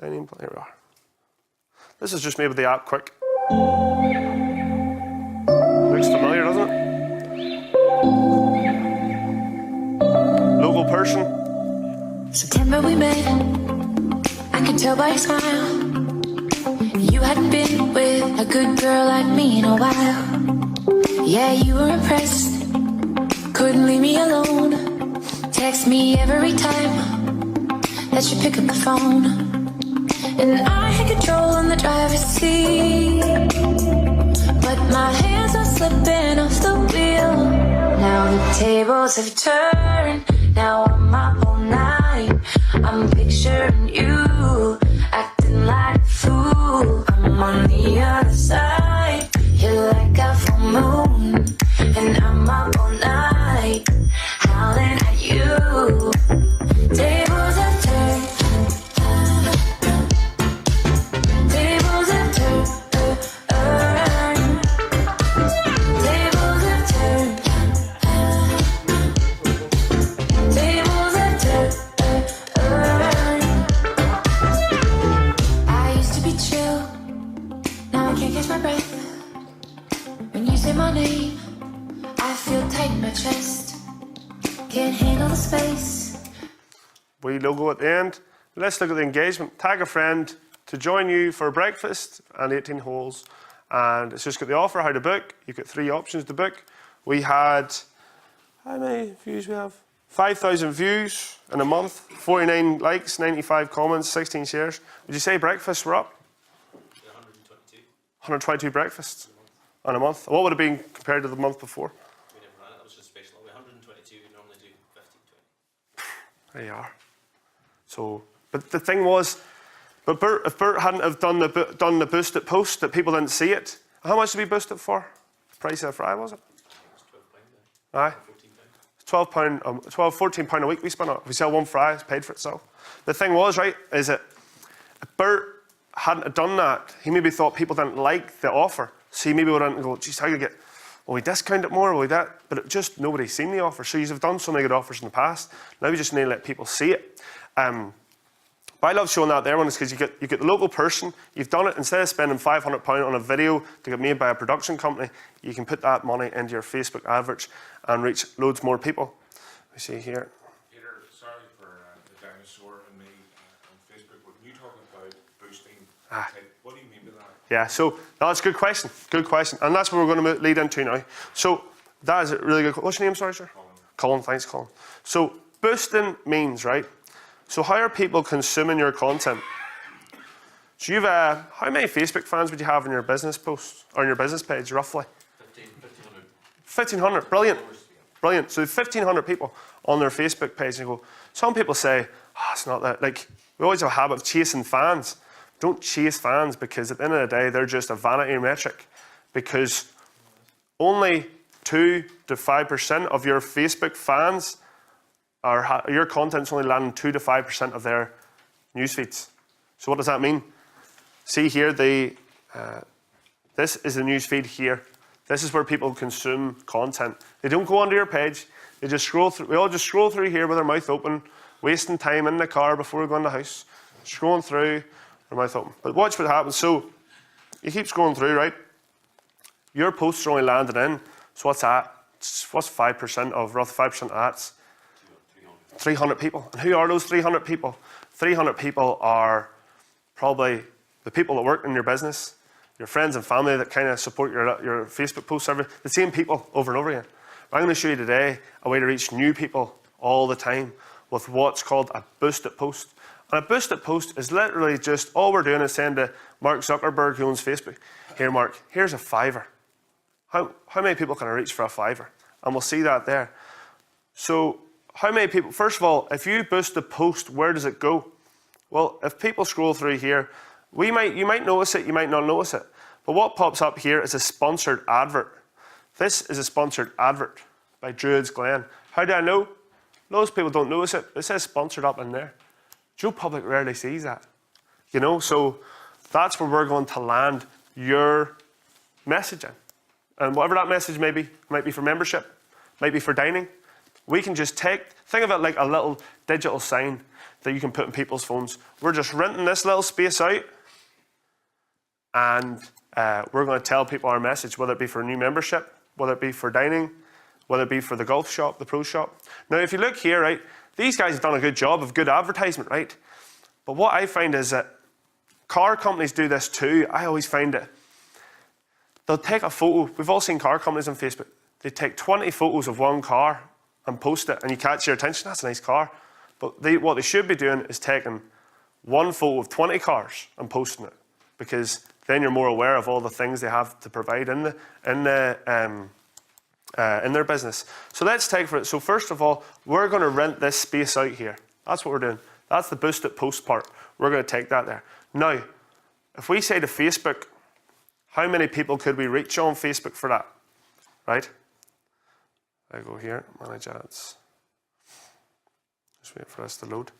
Here we are. This is just made with the app quick. Looks familiar, doesn't it? Local person. September we met. I could tell by your smile. You hadn't been with a good girl like me in a while. Yeah, you were impressed. Couldn't leave me alone. Text me every time that you pick up the phone. And I had control on the driver's seat, but my hands are slipping off the wheel. Now the tables have turned. Now I'm up all night. I'm picturing you acting like a fool. I'm on the other side. You're like a full moon, and I'm up all night howling at you. Tables have turned. Tables have turned. Tables have turned. Tables have turned. I used to be chill. Now I can't catch my breath. When you say my name, I feel tight in my chest. Can't handle the space. Wee logo at the end. Let's look at the engagement. Tag a friend to join you for breakfast and 18 holes. And it's just got the offer, how to book. You've got 3 options to book. We had, how many views we have? 5,000 views in a month, 49 likes, 95 comments, 16 shares. Would you say breakfasts were up? 122. 122 breakfasts in a month. What would it have been compared to the month before? We never ran it, that was just special. We 122, we normally do 15, 20. There you are. So, but the thing was, if Bert hadn't have done the boosted post that people didn't see it, how much did we boost it for? The price of a fry, was it? Aye. £12, £14 a week we spent on it. If we sell one fry, it's paid for itself. The thing was, right, is that if Bert hadn't have done that, he maybe thought people didn't like the offer. So he maybe would have go, geez, how do you get, will we discount it more, will we that? But it just, nobody's seen the offer. So you've done so many good offers in the past. Now we just need to let people see it. But I love showing that there one is because you get the local person, you've done it, instead of spending £500 on a video to get made by a production company, you can put that money into your Facebook adverts and reach loads more people. We see here. Peter, sorry for the dinosaur and me on Facebook, but when you talking about boosting, what do you mean by that? Yeah, so that's a good question. Good question. And that's what we're going to lead into now. So that is a really good question. What's your name, sorry, sir? Colin, thanks, Colin. So boosting means, right? So how are people consuming your content? So you've, how many Facebook fans would you have in your business post, or on your business page, roughly? 1,500. 1,500, brilliant. Brilliant. So 1,500 people on their Facebook page, and you go, some people say, it's not that, like, we always have a habit of chasing fans. Don't chase fans, because at the end of the day, they're just a vanity metric, because only 2 to 5% of your Facebook fans your content's only landing 2 to 5% of their news feeds. So what does that mean? See here, this is the news feed here. This is where people consume content. They don't go onto your page. They just scroll through. We all just scroll through here with our mouth open, wasting time in the car before we go in the house, scrolling through, our mouth open. But watch what happens. So you keep scrolling through, right? Your posts are only landing in. So what's that? What's 5% of, roughly 5% of that? 300 people. And who are those 300 people? 300 people are probably the people that work in your business, your friends and family that kind of support your Facebook posts, the same people over and over again. I'm going to show you today a way to reach new people all the time with what's called a boosted post. And a boosted post is literally just, all we're doing is saying to Mark Zuckerberg, who owns Facebook, here Mark, here's a $5. How many people can I reach for a $5? And we'll see that there. So how many people, first of all, if you boost the post, where does it go? Well, if people scroll through here, you might notice it, you might not notice it. But what pops up here is a sponsored advert. This is a sponsored advert by Druids Glen. How do I know? Most people don't notice it. It says sponsored up in there. Joe Public rarely sees that. You know, so that's where we're going to land your messaging. And whatever that message may be, it might be for membership, might be for dining. We can just think of it like a little digital sign that you can put in people's phones. We're just renting this little space out, and we're going to tell people our message, whether it be for a new membership, whether it be for dining, whether it be for the golf shop, the pro shop. Now, if you look here, right, these guys have done a good job of good advertisement, right? But what I find is that car companies do this too. I always find it. They'll take a photo. We've all seen car companies on Facebook. They take 20 photos of one car and post it, and you catch your attention. That's a nice car. But what they should be doing is taking one photo of 20 cars and posting it, because then you're more aware of all the things they have to provide in their business. So let's take for it. So first of all, we're going to rent this space out here. That's what we're doing. That's the boosted post part. We're going to take that there. Now, if we say to Facebook, how many people could we reach on Facebook for that? Right? I go here, manage ads. Just wait for us to load.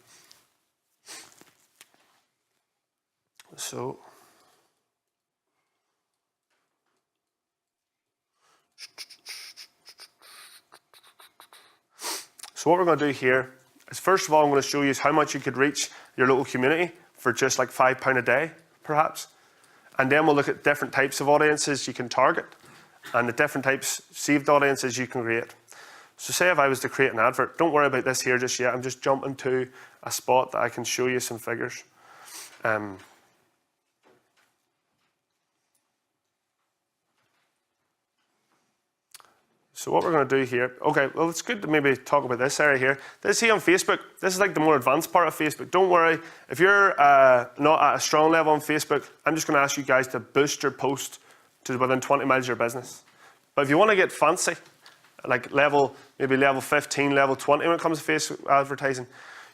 So what we're going to do here is, first of all, I'm going to show you how much you could reach your local community for just like £5 a day, perhaps. And then we'll look at different types of audiences you can target and the different types saved audiences you can create. So say if I was to create an advert, don't worry about this here just yet. I'm just jumping to a spot that I can show you some figures. So what we're going to do here, okay, well, it's good to maybe talk about this area here. This here on Facebook, this is like the more advanced part of Facebook. Don't worry, if you're not at a strong level on Facebook, I'm just going to ask you guys to boost your post to within 20 miles of your business. But if you want to get fancy, like maybe level 15, level 20 when it comes to Facebook advertising,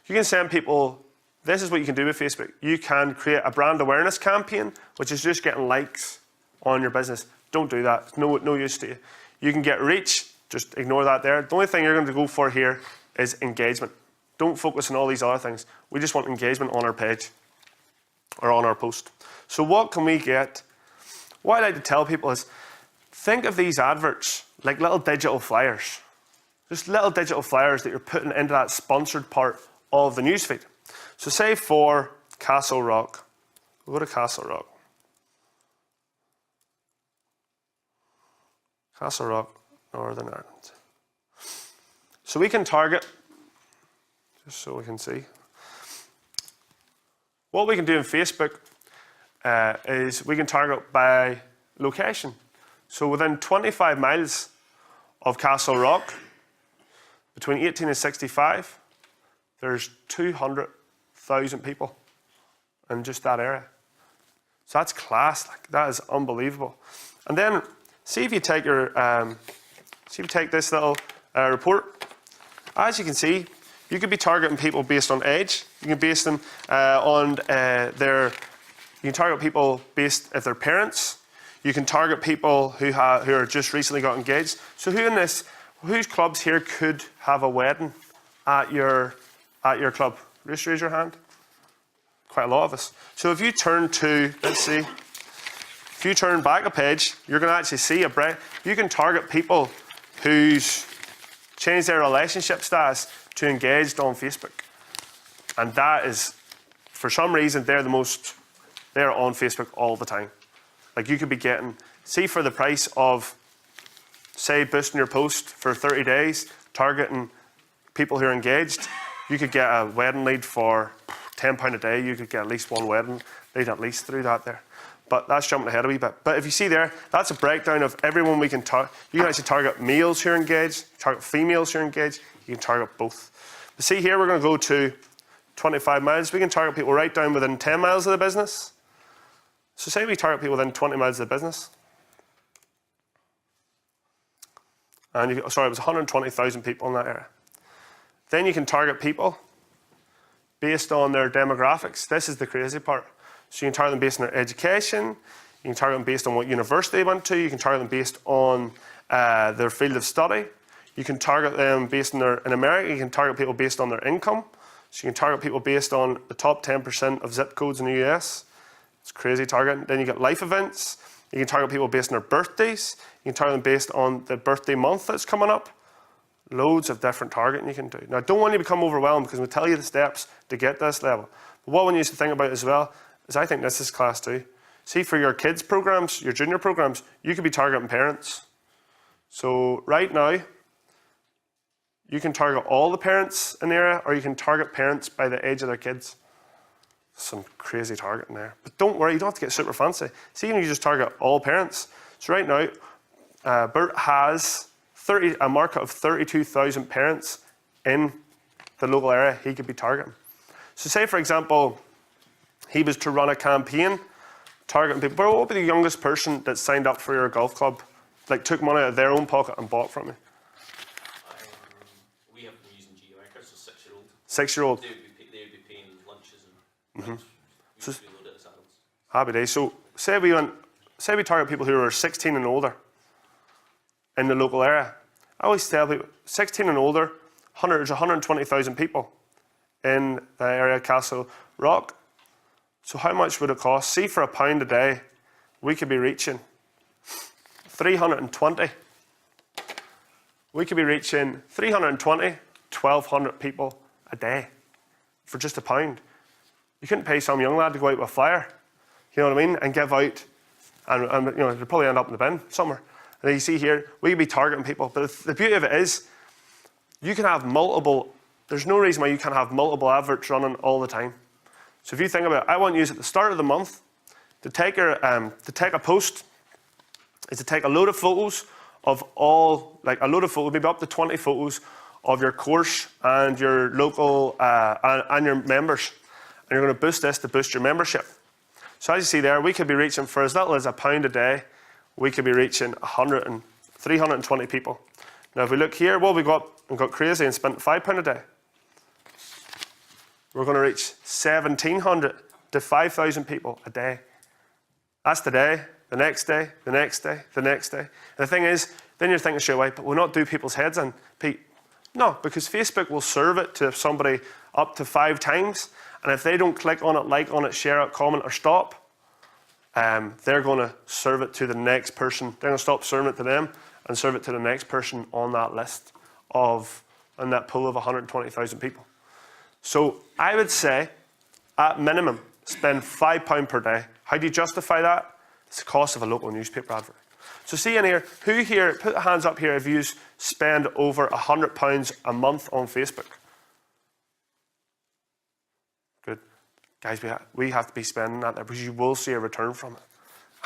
you can send people, this is what you can do with Facebook. You can create a brand awareness campaign, which is just getting likes on your business. Don't do that, it's no use to you. You can get reach, just ignore that there. The only thing you're going to go for here is engagement. Don't focus on all these other things. We just want engagement on our page or on our post. So what can we get? What I like to tell people is, think of these adverts like little digital flyers. Just little digital flyers that you're putting into that sponsored part of the newsfeed. So say for Castle Rock, we'll go to Castle Rock. Castle Rock, Northern Ireland. So we can target, just so we can see. What we can do in Facebook is we can target by location. So within 25 miles of Castle Rock, between 18 and 65, there's 200,000 people in just that area. So that's class, like, that is unbelievable. And then see if you take this little report. As you can see, you could be targeting people based on age. You can base them on you can target people based if they're parents. You can target people who are just recently got engaged. So whose clubs here could have a wedding at your club? Just raise your hand. Quite a lot of us. So if you turn to, let's see. If you turn back a page, you're going to actually see you can target people who's changed their relationship status to engaged on Facebook. And that is, for some reason, they're on Facebook all the time. Like, you could be getting, see, for the price of, say, boosting your post for 30 days, targeting people who are engaged, you could get a wedding lead for £10 a day. You could get at least one wedding lead at least through that there. But that's jumping ahead a wee bit. But if you see there, that's a breakdown of everyone we can target. You can actually target males who are engaged, target females who are engaged. You can target both. But see here, we're going to go to 25 miles. We can target people right down within 10 miles of the business. So say we target people within 20 miles of the business. And it was 120,000 people in that area. Then you can target people based on their demographics. This is the crazy part. So you can target them based on their education. You can target them based on what university they went to. You can target them based on their field of study. You can target them based on in America, you can target people based on their income. So you can target people based on the top 10% of zip codes in the US. It's crazy targeting. Then you get life events. You can target people based on their birthdays. You can target them based on the birthday month that's coming up. Loads of different targeting you can do. Now, I don't want you to become overwhelmed because we'll tell you the steps to get to this level. But what we need to think about as well is I think this is class 2. See, for your kids programs, your junior programs, you could be targeting parents. So right now, you can target all the parents in the area, or you can target parents by the age of their kids. Some crazy targeting there. But don't worry, you don't have to get super fancy. See, you just target all parents. So right now, Bert has a market of 32,000 parents in the local area he could be targeting. So say, for example, he was to run a campaign targeting people. But what would be the youngest person that signed up for your golf club, like took money out of their own pocket and bought from you? We have been using GeoAnchors, a 6-year-old. 6-year-old. They would be paying lunches and So, we load it as adults. happy days. So say we target people who are 16 and older in the local area. I always tell people 16 and older, there's 120,000 people in the area of Castle Rock. So how much would it cost? See, for £1 a day, we could be reaching 320. We could be reaching 320, 1,200 people a day for just £1. You couldn't pay some young lad to go out with a flyer, you know what I mean, and give out, and you know, they'll probably end up in the bin somewhere. And you see here, we could be targeting people. But the beauty of it is, you can have multiple, there's no reason why you can't have multiple adverts running all the time. So if you think about it, I want you at the start of the month to take a post, is to take a load of photos of maybe up to 20 photos of your course and your local, and your members. And you're going to boost this to boost your membership. So as you see there, we could be reaching, for as little as £1 a day, we could be reaching 320 people. Now if we look here, what we got crazy and spent £5 a day. We're going to reach 1,700 to 5,000 people a day. That's the day, the next day, the next day, the next day. And the thing is, then you're thinking straight away, but we'll not do people's heads in, Pete. No, because Facebook will serve it to somebody up to 5 times. And if they don't click on it, like on it, share it, comment, or stop, they're going to serve it to the next person. They're going to stop serving it to them and serve it to the next person on that list in that pool of 120,000 people. So I would say, at minimum, spend £5 per day. How do you justify that? It's the cost of a local newspaper advert. So see in here, who here, put the hands up here if you spend over £100 a month on Facebook. Good. Guys, we have to be spending that there because you will see a return from it.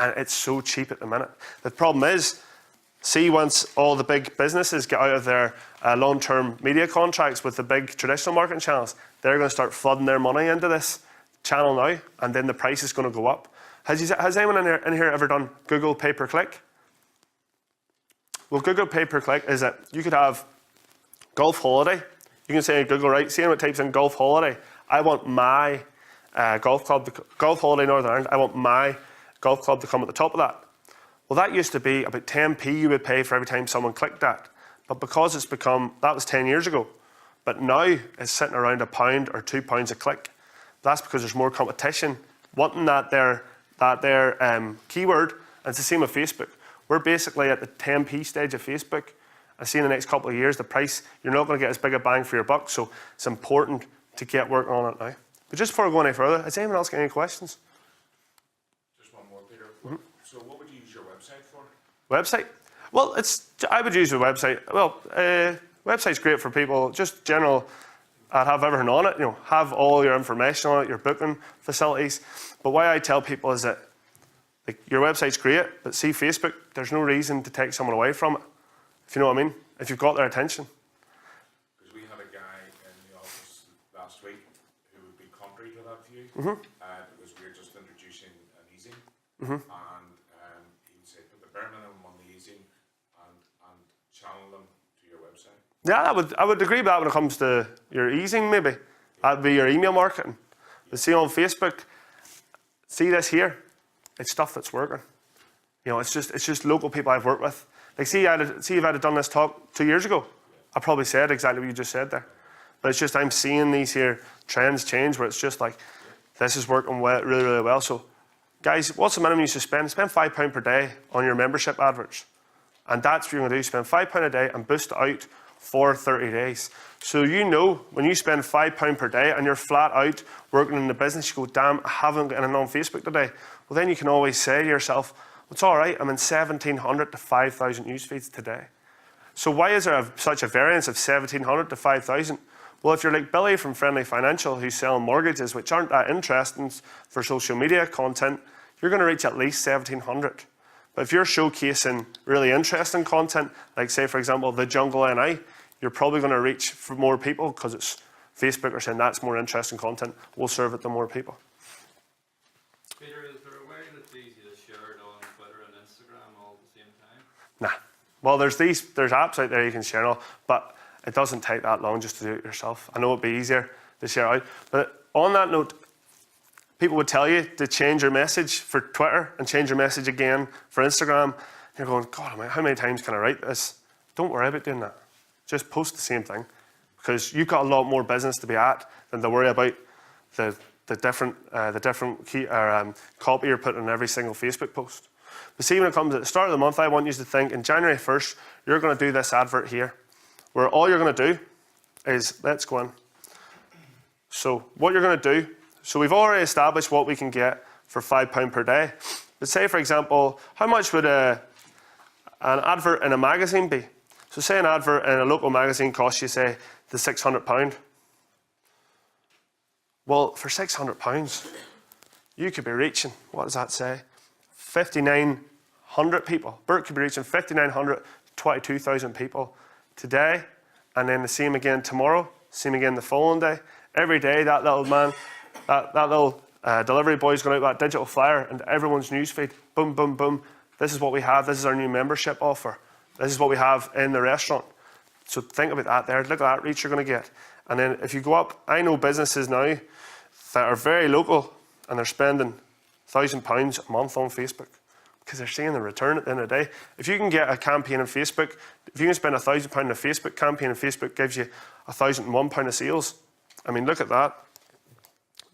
And it's so cheap at the minute. The problem is, see, once all the big businesses get out of their long-term media contracts with the big traditional marketing channels, they're going to start flooding their money into this channel now, and then the price is going to go up. Has anyone in here ever done Google pay-per-click? Well, Google pay-per-click is that you could have golf holiday. You can say in Google, right, see anyone types in golf holiday, I want my golf holiday Northern Ireland, I want my golf club to come at the top of that. Well, that used to be about 10p you would pay for every time someone clicked that. But because it's become, that was 10 years ago. But now it's sitting around £1 or £2 a click. That's because there's more competition wanting that keyword. And it's the same with Facebook. We're basically at the 10p stage of Facebook. I see in the next couple of years, the price, you're not going to get as big a bang for your buck. So it's important to get working on it now. But just before I go any further, has anyone else got any questions? Just one more, Peter. So what would you use your website for? Website? Well, I would use a website. Well, website's great for people, just general, have everything on it, have all your information on it, your booking facilities. But why I tell people is that your website's great, but see Facebook, there's no reason to take someone away from it, if you know what I mean, if you've got their attention. Because we had a guy in the office last week who contrary to that view, because we're just introducing an easing, and he would say put the bare minimum on the easing and channel them to your website. Yeah, I would agree with that when it comes to your easing, maybe. That'd be your email marketing. But see on Facebook, see this here, it's stuff that's working. You know, it's just local people I've worked with. Like, see if I'd have done this talk 2 years ago, I probably said exactly what you just said there. But it's just I'm seeing these here trends change where it's just like, this is working really, really well. So, guys, what's the minimum you should spend? Spend £5 per day on your membership adverts. And that's what you're going to do. Spend £5 a day and boost it out for 30 days. So you know when you spend £5 per day and you're flat out working in the business, you go, damn, I haven't got anything on Facebook today. Well, then you can always say to yourself, well, it's all right, I'm in 1,700 to 5,000 news feeds today. So why is there such a variance of 1,700 to 5,000? Well, if you're like Billy from Friendly Financial, who's selling mortgages, which aren't that interesting for social media content, you're going to reach at least 1,700. But if you're showcasing really interesting content, like say, for example, the Jungle NI, you're probably going to reach for more people because it's Facebook are saying that's more interesting content. We'll serve it to more people. Peter, is there a way that's easy to share it on Twitter and Instagram all at the same time? Nah. Well, there's apps out there you can share all, but it doesn't take that long just to do it yourself. I know it'd be easier to share out. But on that note, people would tell you to change your message for Twitter and change your message again for Instagram. You're going, God, how many times can I write this? Don't worry about doing that. Just post the same thing, because you've got a lot more business to be at than to worry about the different copy you're putting in every single Facebook post. But see, when it comes at the start of the month, I want you to think, in January 1st, you're going to do this advert here, where all you're going to do is, let's go in. So what you're going to do, so we've already established what we can get for £5 per day. But say, for example, how much would an advert in a magazine be? So say an advert in a local magazine costs you, say, the £600. Well, for £600, you could be reaching, what does that say? 5,900 people. Bert could be reaching 5,900 to 22,000 people today, and then the same again tomorrow, same again the following day. Every day, that little man, that little delivery boy's going out with that digital flyer into everyone's newsfeed. Boom, boom, boom. This is what we have. This is our new membership offer. This is what we have in the restaurant. So think about that there. Look at that reach you're going to get. And then if you go up, I know businesses now that are very local and they're spending £1,000 a month on Facebook because they're seeing the return at the end of the day. If you can get a campaign on Facebook, if you can spend £1,000 on a Facebook campaign and Facebook gives you £1,001 of sales, I mean, look at that.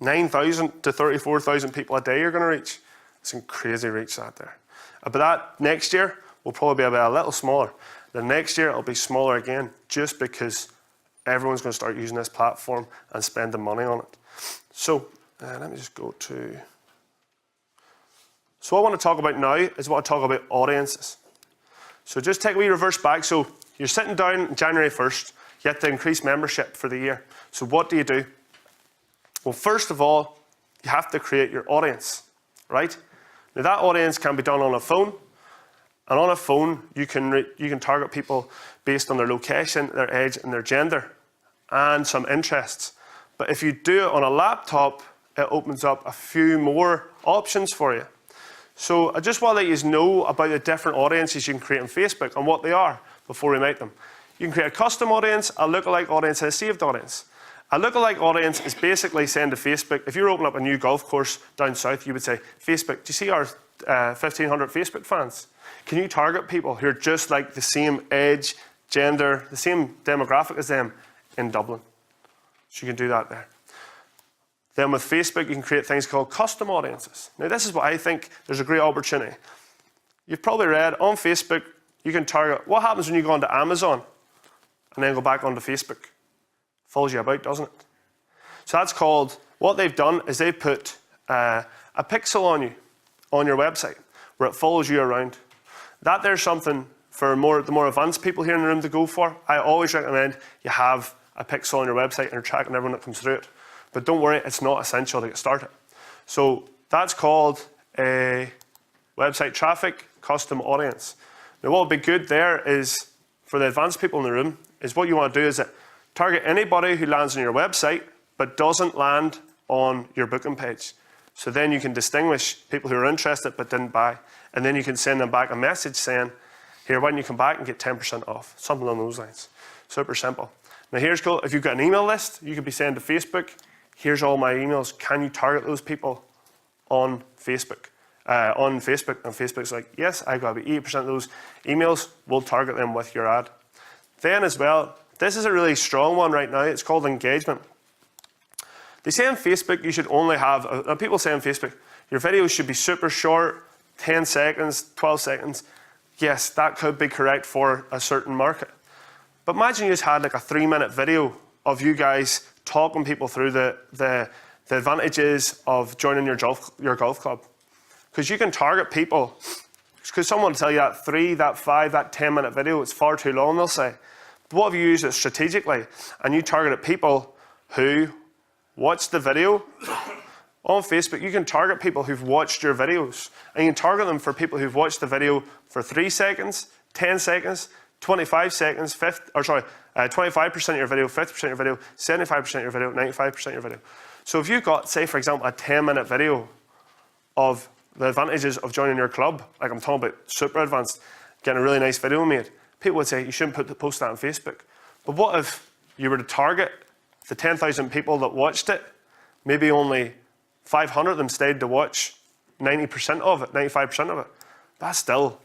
9,000 to 34,000 people a day you're going to reach. It's a crazy reach out there. But that next year will probably be a little smaller. The next year it'll be smaller again, just because everyone's going to start using this platform and spending money on it. So let me just go to. So what I want to talk about now is what I talk about audiences. So just take a wee reverse back. So you're sitting down January 1st, you have to increase membership for the year. So what do? Well, first of all, you have to create your audience, right? Now that audience can be done on a phone. And on a phone, you can target people based on their location, their age, and their gender, and some interests. But if you do it on a laptop, it opens up a few more options for you. So I just want to let you know about the different audiences you can create on Facebook and what they are before we make them. You can create a custom audience, a lookalike audience, and a saved audience. A lookalike audience is basically saying to Facebook, if you're opening up a new golf course down south, you would say, Facebook, do you see our 1,500 Facebook fans? Can you target people who are just like the same age, gender, the same demographic as them in Dublin? So you can do that there. Then with Facebook, you can create things called custom audiences. Now this is what I think there's a great opportunity. You've probably read on Facebook, you can target what happens when you go onto Amazon and then go back onto Facebook. Follows you about, doesn't it? So that's called, what they've done is they've put a pixel on you, on your website, where it follows you around. That there's something for the more advanced people here in the room to go for. I always recommend you have a pixel on your website and you're tracking everyone that comes through it. But don't worry, it's not essential to get started. So that's called a website traffic custom audience. Now what would be good there is, for the advanced people in the room, is what you want to do is that target anybody who lands on your website but doesn't land on your booking page. So then you can distinguish people who are interested but didn't buy. And then you can send them back a message saying, here, why don't you come back and get 10% off? Something along those lines. Super simple. Now here's cool. If you've got an email list, you could be saying to Facebook, here's all my emails. Can you target those people on Facebook? And Facebook's like, yes, I've got about 80% of those emails. We'll target them with your ad. Then as well, this is a really strong one right now. It's called engagement. They say on Facebook you should only have, people say on Facebook, your videos should be super short, 10 seconds, 12 seconds. Yes, that could be correct for a certain market. But imagine you just had like a 3-minute video of you guys talking people through the advantages of joining your golf club. Because you can target people, because someone will tell you that 3, that 5, that 10-minute video, it's far too long, they'll say. But what if you use it strategically and you targeted people who watched the video? On Facebook, you can target people who've watched your videos. And you can target them for people who've watched the video for 3 seconds, 10 seconds, 25 seconds, 25% of your video, 50% of your video, 75% of your video, 95% of your video. So if you've got, say, for example, a 10-minute video of the advantages of joining your club, like I'm talking about super advanced, getting a really nice video made, people would say you shouldn't post that on Facebook. But what if you were to target the 10,000 people that watched it, maybe only 500 of them stayed to watch 90% of it, 95% of it. That's still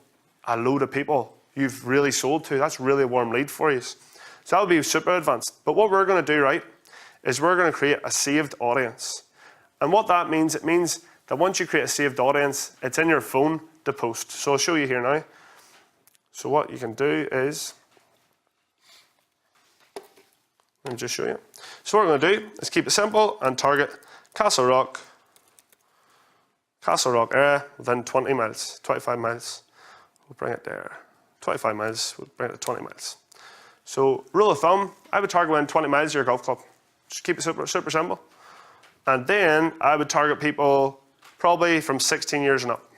a load of people you've really sold to. That's really a warm lead for you. So that would be super advanced. But what we're going to do, right, is we're going to create a saved audience. And what that means, it means that once you create a saved audience, it's in your phone to post. So I'll show you here now. So what you can do is, let me just show you. So what we're going to do is keep it simple and target Castle Rock area within 20 miles, 25 miles. We'll bring it there. 25 miles, we'll bring it to 20 miles. So rule of thumb, I would target within 20 miles of your golf club. Just keep it super simple. And then I would target people probably from 16 years and up.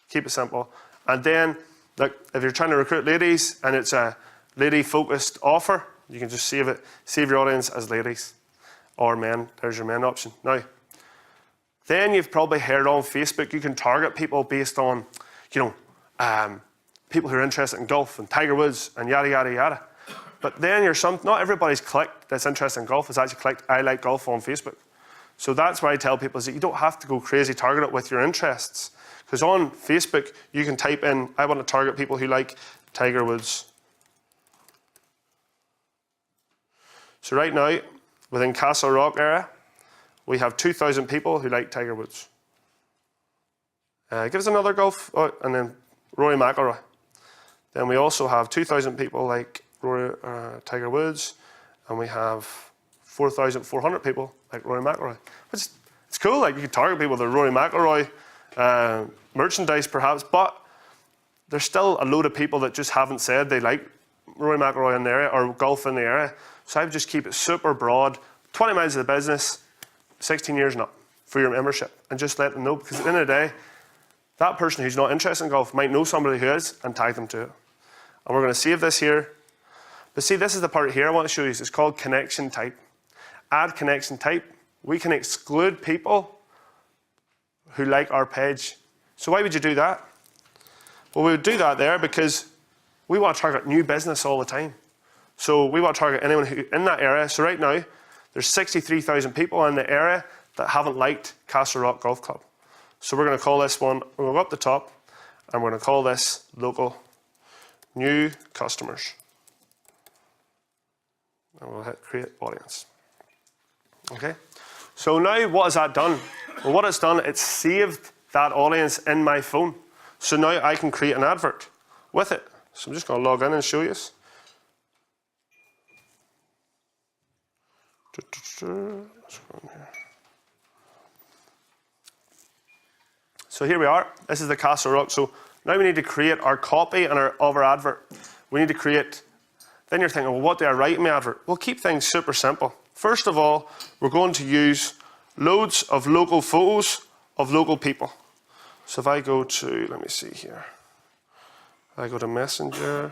Keep it simple. And then, look, if you're trying to recruit ladies and it's a lady-focused offer, you can just save your audience as ladies or men. There's your men option. Now, then you've probably heard on Facebook, you can target people based on, people who are interested in golf and Tiger Woods and yada, yada, yada. But then not everybody's clicked that's interested in golf has actually clicked I like golf on Facebook. So that's why I tell people is that you don't have to go crazy target it with your interests. Because on Facebook, you can type in, I want to target people who like Tiger Woods. So right now, within Castle Rock area, we have 2,000 people who like Tiger Woods. Give us another golf, and then Rory McIlroy. Then we also have 2,000 people like Tiger Woods, and we have 4,400 people like Rory McIlroy. It's cool, like you can target people with the Rory McIlroy merchandise perhaps, but there's still a load of people that just haven't said they like Rory McIlroy in the area or golf in the area. So I would just keep it super broad, 20 miles of the business, 16 years and up for your membership, and just let them know, because at the end of the day, that person who's not interested in golf might know somebody who is and tag them to it. And we're going to save this here. But see, this is the part here I want to show you. It's called connection type. Add connection type. We can exclude people who like our page. So why would you do that? Well, we would do that there because we want to target new business all the time. So we want to target anyone who in that area. So right now, there's 63,000 people in the area that haven't liked Castle Rock Golf Club. So we're going to call this one, we'll go up the top, and we're going to call this local new customers. And we'll hit create audience. Okay. So now what has that done? Well, what it's done, it's saved that audience in my phone. So now I can create an advert with it. So I'm just going to log in and show you this. So here we are. This is the Castle Rock. So now we need to create our copy and of our advert. We need to create. Then you're thinking, well, what do I write in my advert? We'll keep things super simple. First of all, we're going to use loads of local photos of local people. So if I go to, let me see here. I go to Messenger.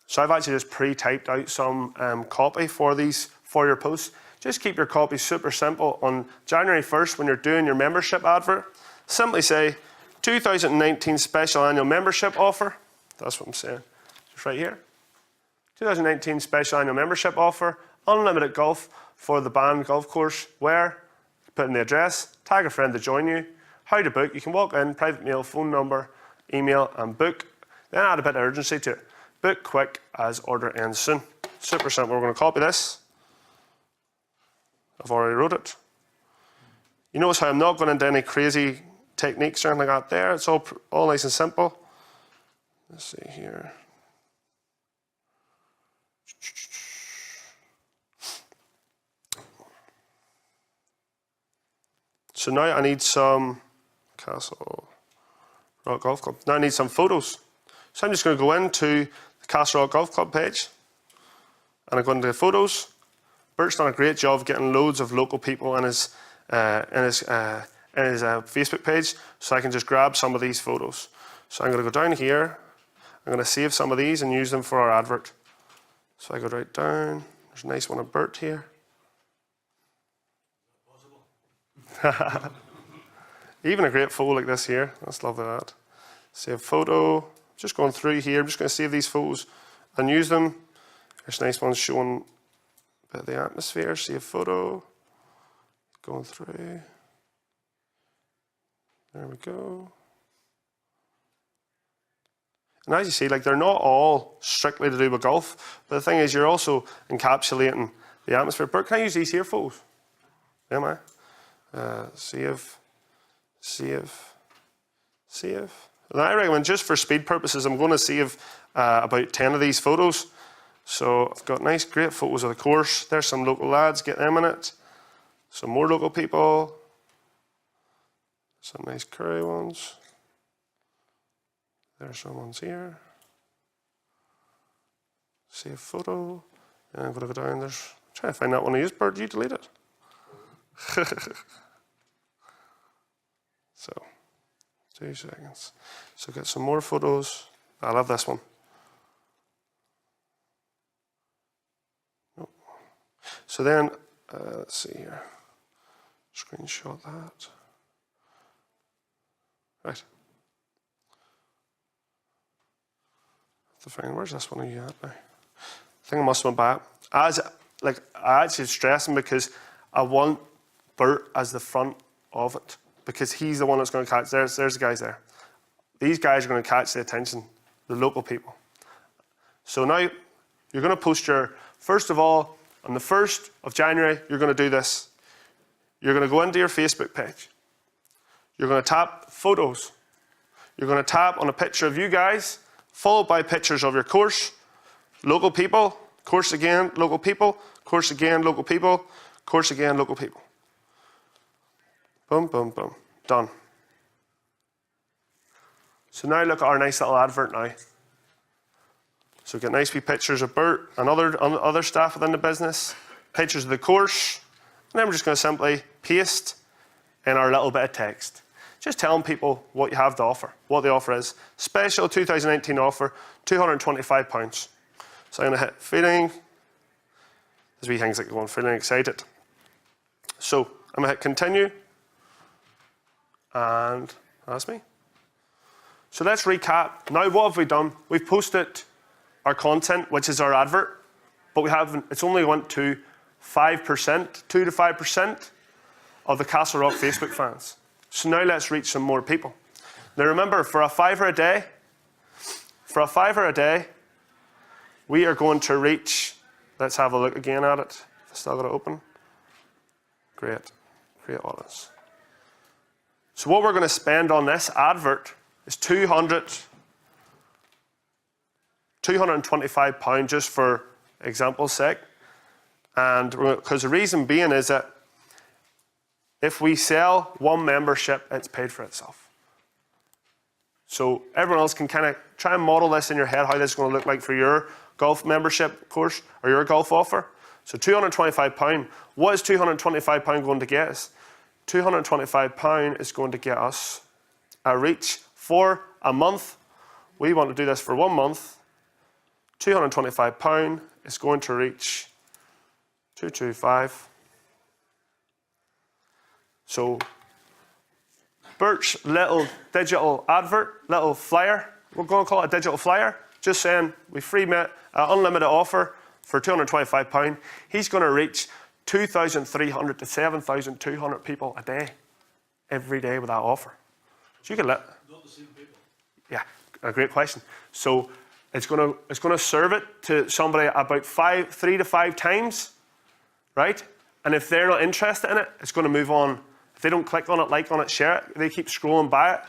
So I've actually just pre-typed out some copy for your posts. Just keep your copy super simple. On January 1st, when you're doing your membership advert, simply say 2019 special annual membership offer. That's what I'm saying. Just right here. 2019 special annual membership offer, unlimited golf for the band golf course. Where? Put in the address, tag a friend to join you. How to book? You can walk in, private mail, phone number, email, and book. Then add a bit of urgency to it. Book quick as order ends soon. Super simple. We're going to copy this. I've already wrote it. You notice how I'm not going into any crazy techniques or anything like that there. It's all nice and simple. Let's see here. So now I need some Castle Rock Golf Club. Now I need some photos. So I'm just going to go into the Castle Rock Golf Club page. And I'm going to photos. Bert's done a great job getting loads of local people in his Facebook page, so I can just grab some of these photos. So I'm going to go down here. I'm going to save some of these and use them for our advert. So I go right down. There's a nice one of Bert here. Even a great photo like this here. Let's love that. Save photo. Just going through here. I'm just going to save these photos and use them. There's nice ones showing a bit of the atmosphere. Save photo. Going through. There we go. And as you see, like, they're not all strictly to do with golf, but the thing is, you're also encapsulating the atmosphere. Bert, can I use these here photos? Am I? Save. And I recommend, just for speed purposes, I'm going to save about 10 of these photos. So I've got nice, great photos of the course. There's some local lads, get them in it. Some more local people. Some nice curry ones. There's some ones here. Save photo. And I'm going to go down. I'm trying to find that one I used. Bert, did you delete it? So, 2 seconds. So get some more photos. I love this one. Nope. So then, let's see here. Screenshot that. Right. Where's this one? Are you at now? I think I must have went back. I actually stressing because I want Bert as the front of it, because he's the one that's going to catch. There's the guys there. These guys are going to catch the attention, the local people. So now you're going to post first of all, on the 1st of January, you're going to do this. You're going to go into your Facebook page. You're going to tap photos. You're going to tap on a picture of you guys, followed by pictures of your course, local people, course again, local people, course again, local people, course again, local people. Boom, boom, boom. Done. So now look at our nice little advert now. So we get nice wee pictures of Bert and other staff within the business, pictures of the course, and then we're just going to simply paste in our little bit of text. Just telling people what you have to offer, what the offer is. Special 2019 offer, £225. So I'm going to hit feeling. There's wee things like going feeling excited. So I'm going to hit continue. And that's me. So let's recap. Now what have we done? We've posted our content, which is our advert, but it's only went to 5%, 2 to 5% of the Castle Rock Facebook fans. So now let's reach some more people. Now remember, for a £5 a day, we are going to reach, let's have a look again at it. Still got it open. Great audience. So what we're going to spend on this advert is £225 just for example's sake. And because the reason being is that if we sell one membership, it's paid for itself. So everyone else can kind of try and model this in your head, how this is going to look like for your golf membership course or your golf offer. So £225. What is £225 going to get us? £225 is going to get us a reach for a month. We want to do this for 1 month. £225 is going to reach 225. So Bert's little digital advert, little flyer, we're going to call it a digital flyer, just saying we free unlimited offer for £225. He's going to reach 2,300 to 7,200 people a day, every day with that offer. So you can let. Not the same people. Yeah, a great question. So it's going to serve it to somebody about 3 to 5 times, right? And if they're not interested in it, it's going to move on. If they don't click on it, like on it, share it, they keep scrolling by it,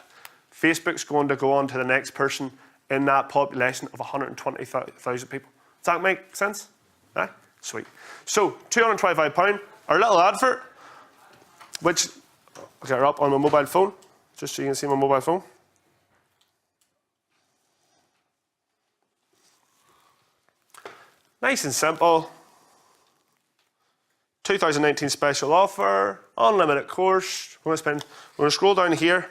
Facebook's going to go on to the next person in that population of 120,000 people. Does that make sense? Right? Sweet. So £225, our little advert, which I'll get her up on my mobile phone, just so you can see my mobile phone. Nice and simple. 2019 special offer, unlimited course. We're going to scroll down here.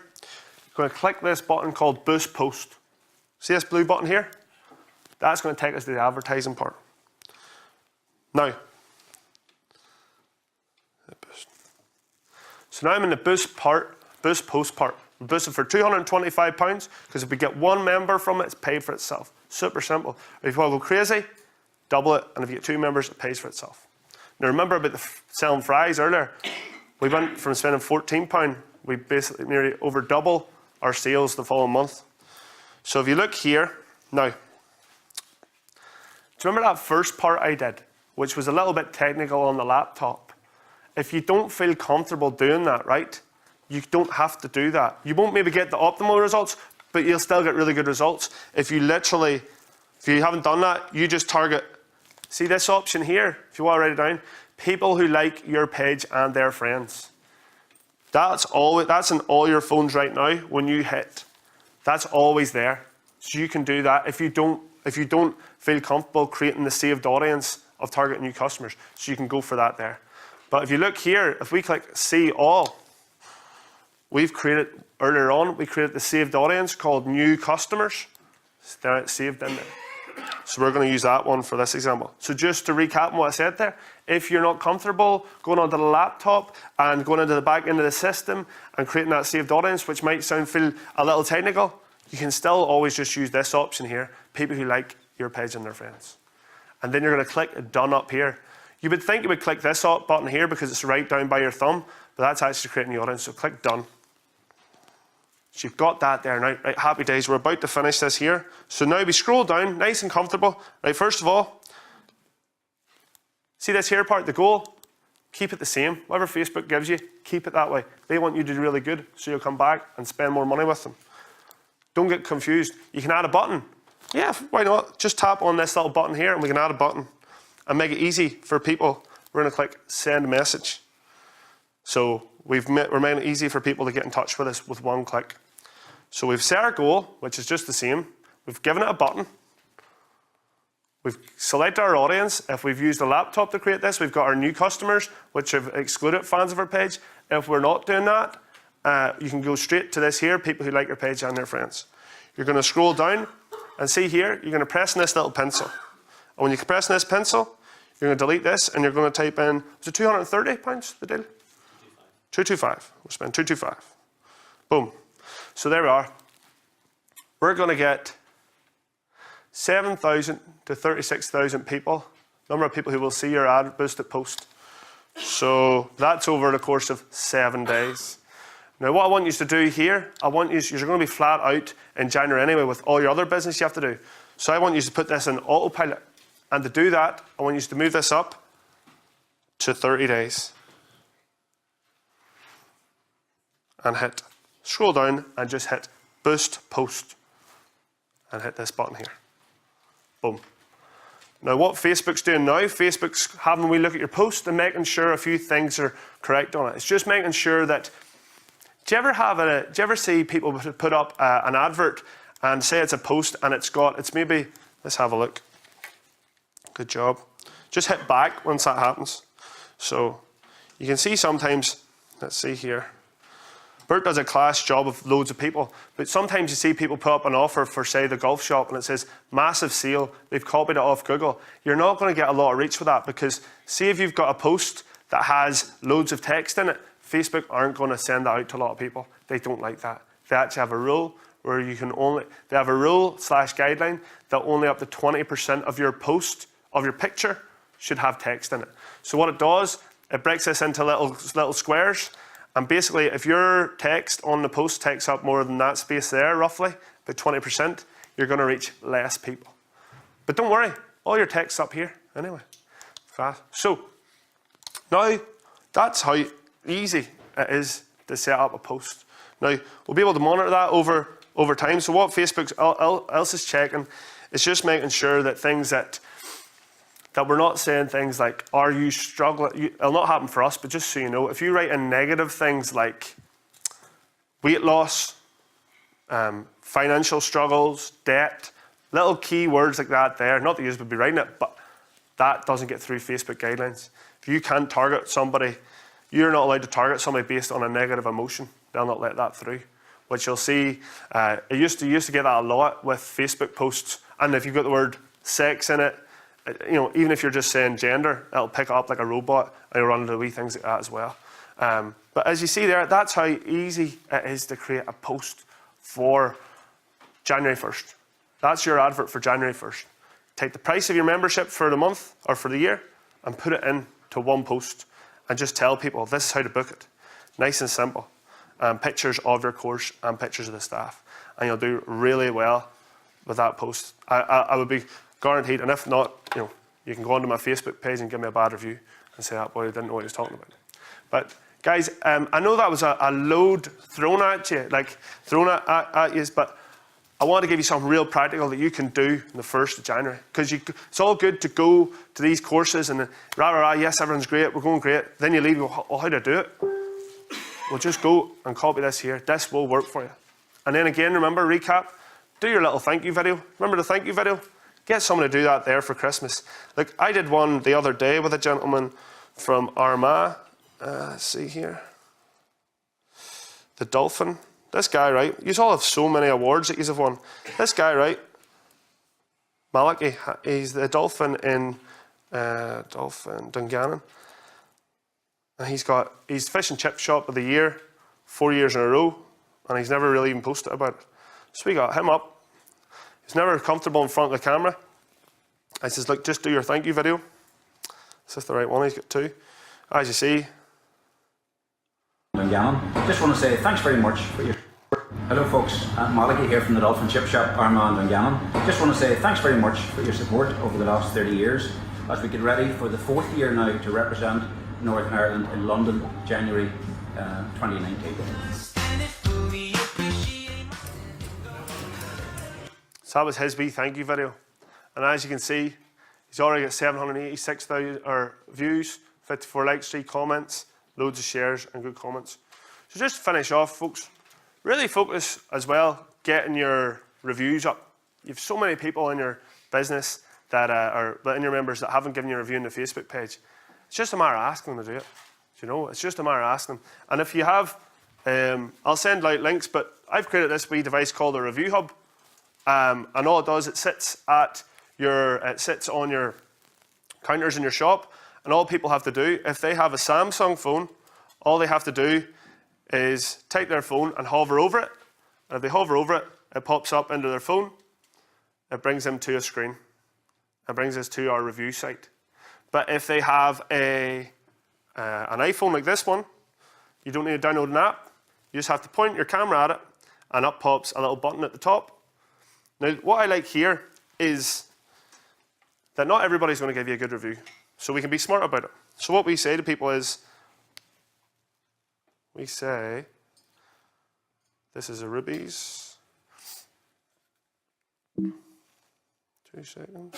We're going to click this button called Boost Post. See this blue button here? That's going to take us to the advertising part. Now, so now I'm in the Boost Post part. We're boosted for £225 because if we get one member from it, it's paid for itself. Super simple. If you want to go crazy, double it, and if you get 2 members, it pays for itself. Now remember about the selling fries earlier. We went from spending £14, we basically nearly over double our sales the following month. So if you look here, now, do you remember that first part I did, which was a little bit technical on the laptop? If you don't feel comfortable doing that, right, you don't have to do that. You won't maybe get the optimal results, but you'll still get really good results. If you haven't done that, you just target, see this option here, if you want to write it down, people who like your page and their friends. That's in all your phones right now when you hit. That's always there. So you can do that if you don't feel comfortable creating the saved audience of targeting new customers. So you can go for that there. But if you look here, if we click See All, we created the saved audience called New Customers. It's saved in there. So we're going to use that one for this example. So just to recap on what I said there, if you're not comfortable going onto the laptop and going into the back end of the system and creating that saved audience, which might feel a little technical, you can still always just use this option here, people who like your page and their friends. And then you're going to click Done up here. You would think you would click this button here because it's right down by your thumb, but that's actually creating the audience, so click Done. So you've got that there now. Right, happy days. We're about to finish this here. So now we scroll down, nice and comfortable. Right, first of all, see this here part, the goal? Keep it the same. Whatever Facebook gives you, keep it that way. They want you to do really good, so you'll come back and spend more money with them. Don't get confused. You can add a button. Yeah, why not? Just tap on this little button here and we can add a button and make it easy for people. We're going to click Send Message. So we're making it easy for people to get in touch with us with one click. So we've set our goal, which is just the same. We've given it a button. We've selected our audience. If we've used a laptop to create this, we've got our new customers, which have excluded fans of our page. If we're not doing that, you can go straight to this here, people who like your page and their friends. You're going to scroll down and see here, you're going to press on this little pencil. And when you press on this pencil, you're going to delete this and you're going to type in, was it £230 the deal? 225. We'll spend 225. Boom. So there we are. We're going to get 7,000 to 36,000 people, number of people who will see your ad boosted post. So that's over the course of 7 days. Now what I want you to do here, you're going to be flat out in January anyway with all your other business you have to do. So I want you to put this in autopilot. And to do that, I want you to move this up to 30 days. And scroll down and just hit Boost Post. And hit this button here. Boom. Now what Facebook's doing now, Facebook's having a wee look at your post and making sure a few things are correct on it. It's just making sure that, do you ever see people put up an advert and say it's a post and it's maybe, let's have a look. Good job. Just hit back once that happens. So you can see sometimes, let's see here. Bert does a class job of loads of people, but sometimes you see people put up an offer for, say, the golf shop, and it says massive sale. They've copied it off Google. You're not going to get a lot of reach with that, because see if you've got a post that has loads of text in it, Facebook aren't going to send that out to a lot of people. They don't like that. They actually have a rule where you can only, they have a rule/guideline that only up to 20% of your post, of your picture, should have text in it. So what it does, it breaks this into little squares. And basically, if your text on the post takes up more than that space there, roughly, about 20%, you're going to reach less people. But don't worry, all your text's up here anyway. Fast. So, now, that's how easy it is to set up a post. Now, we'll be able to monitor that over time. So what Facebook else is checking is just making sure that things that we're not saying things like, are you struggling? It'll not happen for us, but just so you know, if you write in negative things like weight loss, financial struggles, debt, little key words like that there, not that you would be writing it, but that doesn't get through Facebook guidelines. If you can't target somebody, you're not allowed to target somebody based on a negative emotion. They'll not let that through, which you'll see. I used to get that a lot with Facebook posts, and if you've got the word sex in it, you know, even if you're just saying gender, it'll pick it up like a robot, and you'll run into wee things like that as well. But as you see there, that's how easy it is to create a post for January 1st. That's your advert for January 1st. Take the price of your membership for the month or for the year and put it into one post and just tell people this is how to book it. Nice and simple. Pictures of your course and pictures of the staff. And you'll do really well with that post. I would be guaranteed, and if not, you know, you can go onto my Facebook page and give me a bad review and say that boy didn't know what he was talking about. But guys, I know that was a load thrown at you, at you, but I want to give you something real practical that you can do on the 1st of January. Because it's all good to go to these courses and yes, everyone's great, we're going great. Then you leave and go, oh, how do I do it? Well, just go and copy this here. This will work for you. And then again, remember, recap, do your little thank you video. Remember the thank you video? Get someone to do that there for Christmas. Like, I did one the other day with a gentleman from Armagh. Let's see here. The Dolphin. This guy, right? You all have so many awards that you have won. This guy, right? Malachi. He's the Dolphin in Dungannon. And he's Fish and Chip Shop of the Year 4 years in a row. And he's never really even posted about it. So we got him up. He's never comfortable in front of the camera. I says, look, just do your thank you video. Is this the right one? He's got two. As you see. Dungannon. Just want to say thanks very much for your support. Hello folks, I'm Malachi here from the Dolphin Chip Shop, Armagh and Dungannon. Just want to say thanks very much for your support over the last 30 years as we get ready for the 4th year now to represent Northern Ireland in London, January 2019. So that was his wee thank you video. And as you can see, he's already got 786,000 views, 54 likes, 3 comments, loads of shares and good comments. So just to finish off, folks, really focus as well getting your reviews up. You have so many people in your business that are in your members that haven't given you a review on the Facebook page. It's just a matter of asking them to do it. You know, it's just a matter of asking them. And if you have, I'll send out links, but I've created this wee device called a Review Hub. And all it does, it sits on your counters in your shop, and all people have to do, if they have a Samsung phone, all they have to do is take their phone and hover over it. And if they hover over it, it pops up into their phone. It brings them to a screen. It brings us to our review site. But if they have an iPhone like this one, you don't need to download an app. You just have to point your camera at it, and up pops a little button at the top. Now, what I like here is that not everybody's going to give you a good review. So we can be smart about it. So what we say to people is, we say, this is a Ruby's. 2 seconds.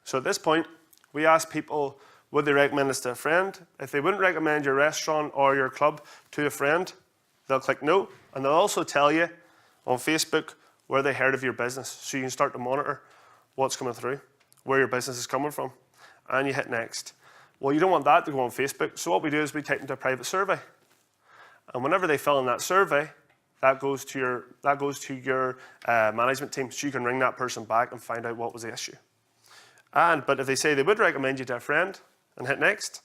So at this point, we ask people, would they recommend us to a friend? If they wouldn't recommend your restaurant or your club to a friend, they'll click no. And they'll also tell you on Facebook where they heard of your business. So you can start to monitor what's coming through, where your business is coming from. and you hit next. Well, you don't want that to go on Facebook, so what we do is we take them to a private survey. And whenever they fill in that survey, that goes to your management team, so you can ring that person back and find out what was the issue. But if they say they would recommend you to a friend and hit next,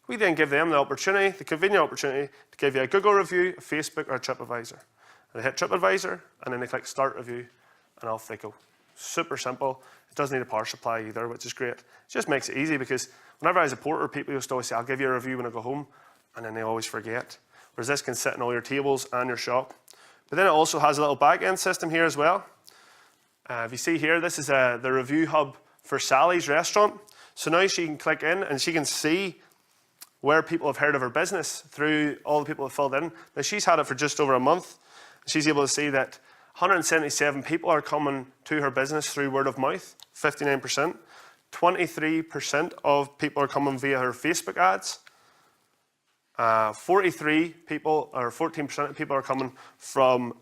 we then give them the opportunity, the convenient opportunity, to give you a Google review, a Facebook, or a TripAdvisor. And they hit TripAdvisor, and then they click Start Review, and off they go. Super simple. It doesn't need a power supply either, which is great. It just makes it easy, because whenever I was a porter, people used to always say, I'll give you a review when I go home, and then they always forget. Whereas this can sit in all your tables and your shop. But then it also has a little back-end system here as well. If you see here, this is the review hub for Sally's restaurant. So now she can click in and she can see where people have heard of her business through all the people who have filled in. Now she's had it for just over a month. She's able to see that 177 people are coming to her business through word of mouth, 59%. 23% of people are coming via her Facebook ads. 43 people, or 14% of people are coming from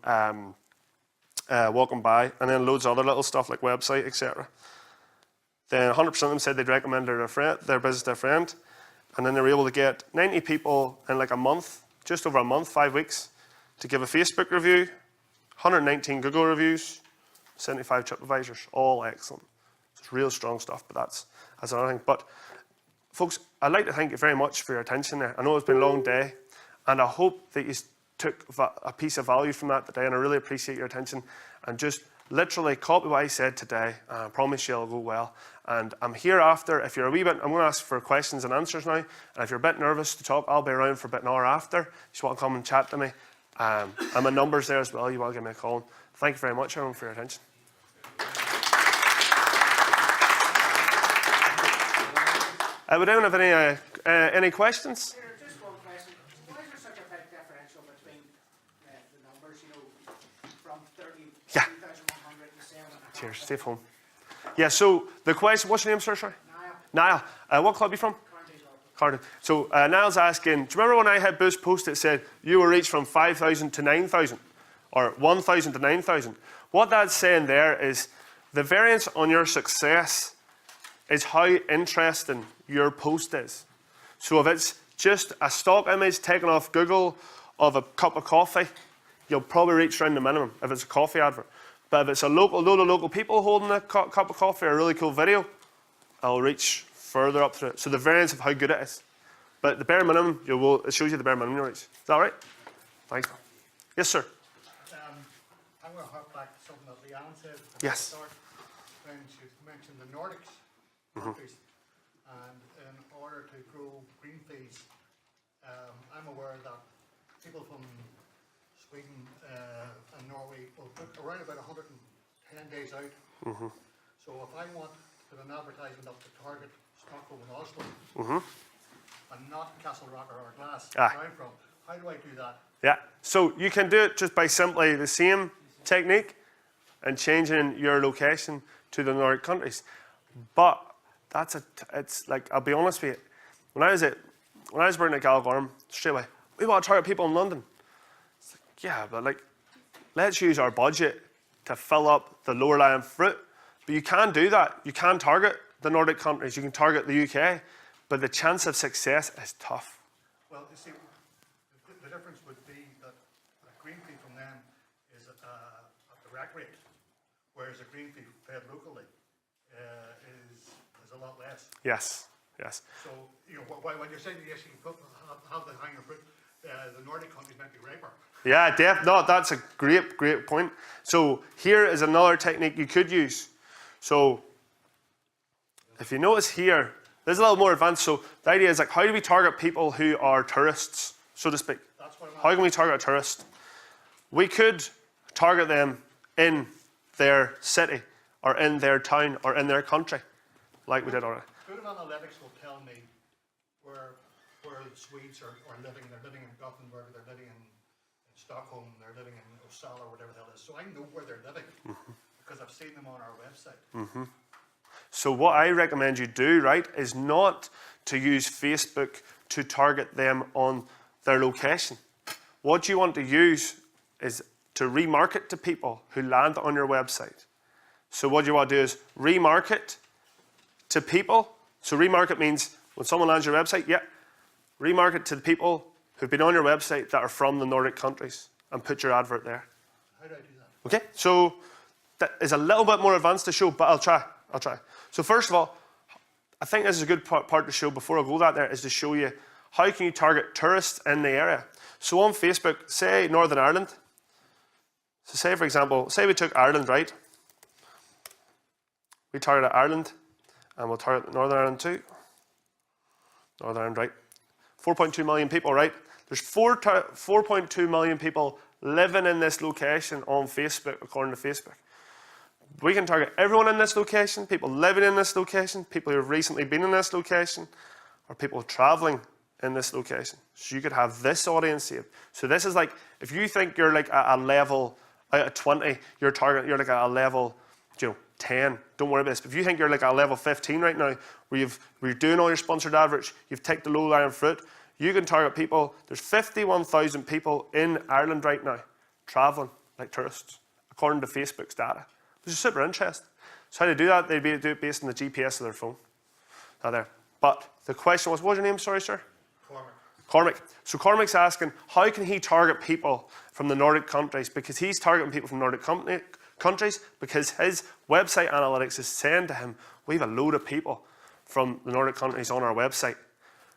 walking by, and then loads of other little stuff like website, etc. Then 100% of them said they'd recommend their business to a friend, and then they were able to get 90 people in like a month, just over a month, 5 weeks, to give a Facebook review, 119 Google reviews, 75 TripAdvisors, all excellent. It's real strong stuff, but that's another thing. But folks, I'd like to thank you very much for your attention there. I know it's been a long day, and I hope that you took a piece of value from that today, and I really appreciate your attention. And just literally copy what I said today, and I promise you it'll go well. And I'm here after. If you're a wee bit, I'm going to ask for questions and answers now. And if you're a bit nervous to talk, I'll be around for about an hour after. If you just want to come and chat to me, and my number's there as well. You want to give me a call. Thank you very much, everyone, for your attention. We don't have any questions? Just one question. Why is there such a big differential between the numbers, from 32,100 to 7,500? Cheers. Stay home. Yeah, so the question, what's your name, sir? Sorry? Niall. What club are you from? Cardiff. So Niall's asking, do you remember when I had Bush post that said you will reach from 5,000 to 9,000? Or 1,000 to 9,000? What that's saying there is the variance on your success is how interesting your post is. So if it's just a stock image taken off Google of a cup of coffee, you'll probably reach around the minimum if it's a coffee advert. But if it's a load of local people holding a cup of coffee or a really cool video, I'll reach further up through it. So the variance of how good it is. But the bare minimum, it shows you the bare minimum you'll reach. Is that all right? Thanks. Yes, sir. I'm going to harp back to something that Leanne said. Yes. When she mentioned the Nordics countries, and in order to grow green fees, I'm aware that people from Sweden and Norway will put around about 110 days out. So if I want to put an advertisement up to target Stockholm and Oslo, and not Castle Rock or Glass, where I'm from, how do I do that? Yeah, so you can do it just by simply the same technique and changing your location to the Nordic countries. But it's like, I'll be honest with you, when I was working at Galgorm, straight away, we want to target people in London. It's like, yeah, but like, let's use our budget to fill up the lower lying fruit. But you can do that. You can target the Nordic countries, you can target the UK, but the chance of success is tough. Well, you see, the difference would be that a green fee from them is at the rack rate, whereas a green fee paid locally is a lot less. Yes, yes. So, when you're saying yes, you can have the higher fruit, the Nordic countries might be riper. Yeah, that's a great point. So here is another technique you could use. So if you notice here, this is a little more advanced. So the idea is like, how do we target people who are tourists, so to speak? How can we target a tourist? We could target them in their city or in their town or in their country, like we did already. Google Analytics will tell me where the Swedes are living. They're living in Gothenburg, they're living in Stockholm, they're living in Uppsala, or whatever the hell it is. So I know where they're living because I've seen them on our website. So what I recommend you do, right, is not to use Facebook to target them on their location. What you want to use is to remarket to people who land on your website. So what you want to do is remarket to people So remarket means when someone lands your website, yeah, remarket to the people who've been on your website that are from the Nordic countries and put your advert there. How do I do that? Okay, so that is a little bit more advanced to show, but I'll try. So first of all, I think this is a good part to show before I go that there, is to show you how can you target tourists in the area. So on Facebook, say Northern Ireland. So say, for example, say we took Ireland, right? We targeted Ireland, and we'll target Northern Ireland too. Northern Ireland, right? 4.2 million people, right? There's 4.2 million people living in this location on Facebook, according to Facebook. We can target everyone in this location, people living in this location, people who have recently been in this location, or people traveling in this location. So you could have this audience here. So this is like, if you think you're like at a level, out of 20, you're like at a level, 10. Don't worry about this. If you think you're like at a level 15 right now, where you're doing all your sponsored adverts, you've taken the low-lying fruit, you can target people. There's 51,000 people in Ireland right now traveling like tourists, according to Facebook's data, which is super interesting. So how to do that? They'd do it based on the GPS of their phone. Not there. But the question was, what was your name? Sorry, sir. Cormac. So Cormac's asking, how can he target people from the Nordic countries? Because he's targeting people from Nordic countries because his website analytics is saying to him, we have a load of people from the Nordic countries on our website,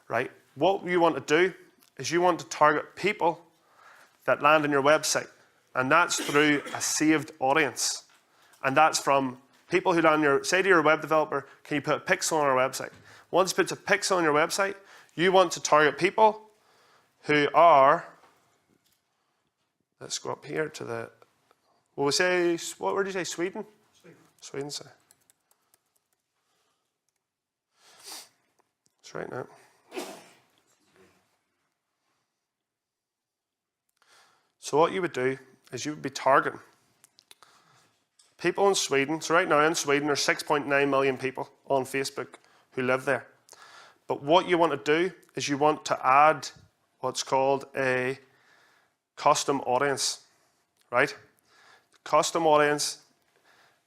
right? What you want to do is you want to target people that land on your website, and that's through a saved audience. And that's from people who land say to your web developer, can you put a pixel on our website? Once it puts a pixel on your website, you want to target people who are, let's go up here to the, well, we say, what word did you say, Sweden? Sweden, say. That's right now. So what you would do is you would be targeting people in Sweden. So right now in Sweden, there's 6.9 million people on Facebook who live there. But what you want to do is you want to add what's called a custom audience, right? Custom audience,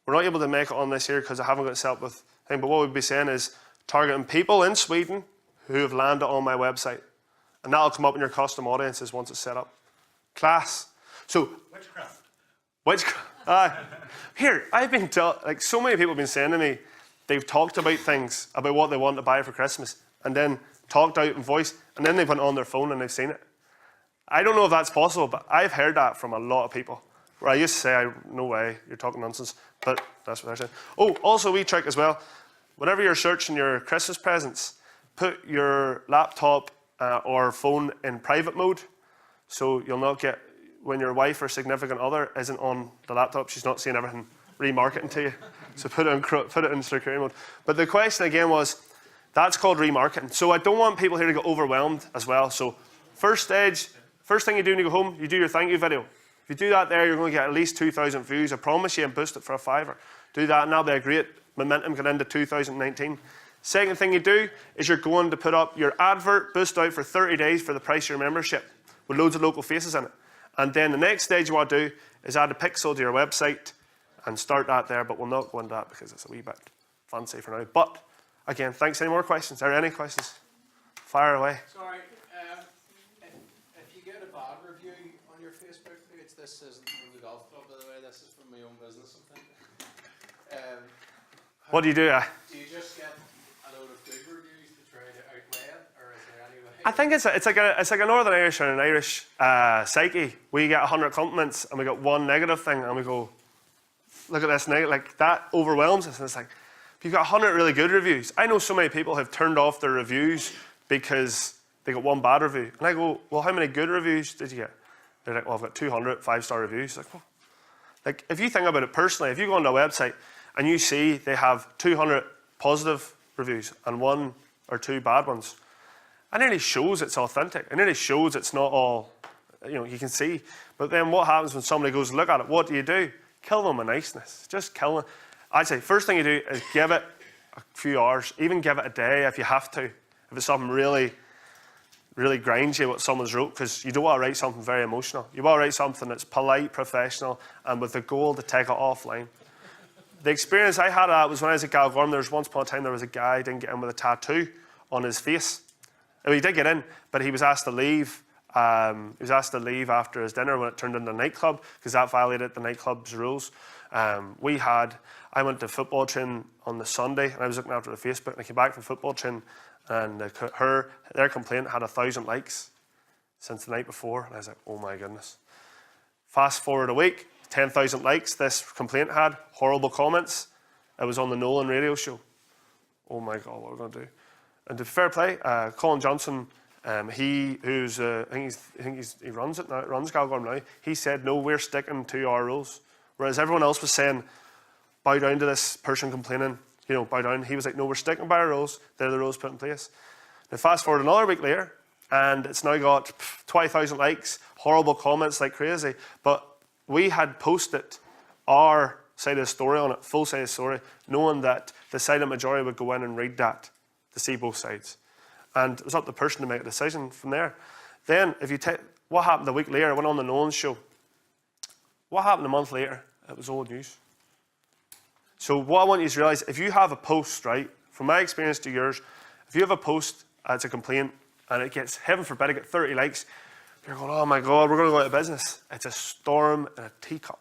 we're not able to make it on this here because I haven't got it set up with thing, but what we'd be saying is targeting people in Sweden who have landed on my website. And that'll come up in your custom audiences once it's set up. Class. So, Witchcraft. Here, I've been like so many people have been saying to me, they've talked about things, about what they want to buy for Christmas, and then talked out in voice, and then they've went on their phone and they've seen it. I don't know if that's possible, but I've heard that from a lot of people. Where I used to say, no way, you're talking nonsense, but that's what they're saying. Oh, also a wee trick as well. Whenever you're searching your Christmas presents, put your laptop or phone in private mode, so you'll not get, when your wife or significant other isn't on the laptop, she's not seeing everything remarketing to you. So put it in security mode. But the question again was, that's called remarketing. So I don't want people here to get overwhelmed as well. So first stage, first thing you do when you go home, you do your thank you video. If you do that there, you're going to get at least 2,000 views. I promise you, and boost it for a $5. Do that, and that'll be a great momentum going into 2019. Second thing you do is you're going to put up your advert, boost out for 30 days for the price of your membership with loads of local faces in it. And then the next stage you want to do is add a pixel to your website and start that there, but we'll not go into that because it's a wee bit fancy for now. But again, thanks. Any more questions? Are there any questions? Fire away. Sorry, if you get a bad review on your Facebook page, this isn't from the golf club, by the way, this is from my own business, I think. What do you do? Do you just get a load of good reviews to try to outweigh it, or is there any way? I think it's like a Northern Irish and an Irish psyche. We get 100 compliments and we get one negative thing and we go, look at this negative, like that overwhelms us. And it's like, if you've got 100 really good reviews, I know so many people have turned off their reviews because they got one bad review. And I go, well, how many good reviews did you get? They're like, well, I've got 200 5-star reviews. Like, well, like if you think about it personally, if you go onto a website and you see they have 200 positive reviews and 1 or 2 bad ones, it nearly shows it's authentic. It nearly shows it's not all, you can see. But then what happens when somebody goes to look at it? What do? Kill them with niceness. Just kill them. I'd say first thing you do is give it a few hours, even give it a day if you have to. If it's something really, really grinds you what someone's wrote, because you don't want to write something very emotional. You want to write something that's polite, professional, and with the goal to take it offline. the experience I had was when I was at Galgorm. There was once upon a time there was a guy didn't get in with a tattoo on his face. I mean, he did get in, but he was asked to leave. He was asked to leave after his dinner when it turned into a nightclub because that violated the nightclub's rules. I went to football training on the Sunday and I was looking after the Facebook and I came back from football training and their complaint had 1,000 likes since the night before. And I was like, oh my goodness. Fast forward a week, 10,000 likes this complaint had, horrible comments. It was on the Nolan radio show. Oh my God, what are we going to do? And to fair play, Colin Johnson, he runs it now, runs Galgorm now. He said, no, we're sticking to our rules. Whereas everyone else was saying, bow down to this person complaining, bow down. He was like, no, we're sticking by our rules. They're the rules put in place. Now fast forward another week later, and it's now got 20,000 likes, horrible comments like crazy. But we had posted our side of the story on it, full side of the story, knowing that the silent majority would go in and read that to see both sides. And it was up to the person to make a decision from there. Then, if you take what happened a week later, I went on the Nolan show. What happened a month later? It was old news. So what I want you to realise, if you have a post, right, from my experience to yours, if you have a post, it's a complaint, and it gets, heaven forbid, it gets 30 likes, you're going, oh my God, we're going to go out of business. It's a storm in a teacup.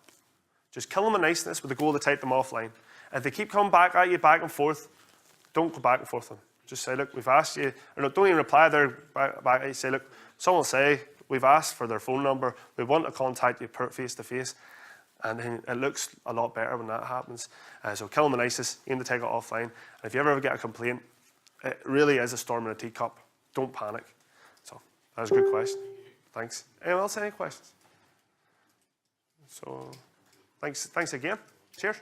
Just kill them with niceness with the goal to take them offline. If they keep coming back at you, back and forth, don't go back and forth with them. Just say, look, we've asked you, or look, don't even reply there back at you. Say, look, someone will say, we've asked for their phone number, we want to contact you face to face. And then it looks a lot better when that happens. So kill them with niceness, aim to take it offline. And if you ever get a complaint, it really is a storm in a teacup. Don't panic. So that was a good question. Thanks. Anyone else have any questions? So thanks again. Cheers.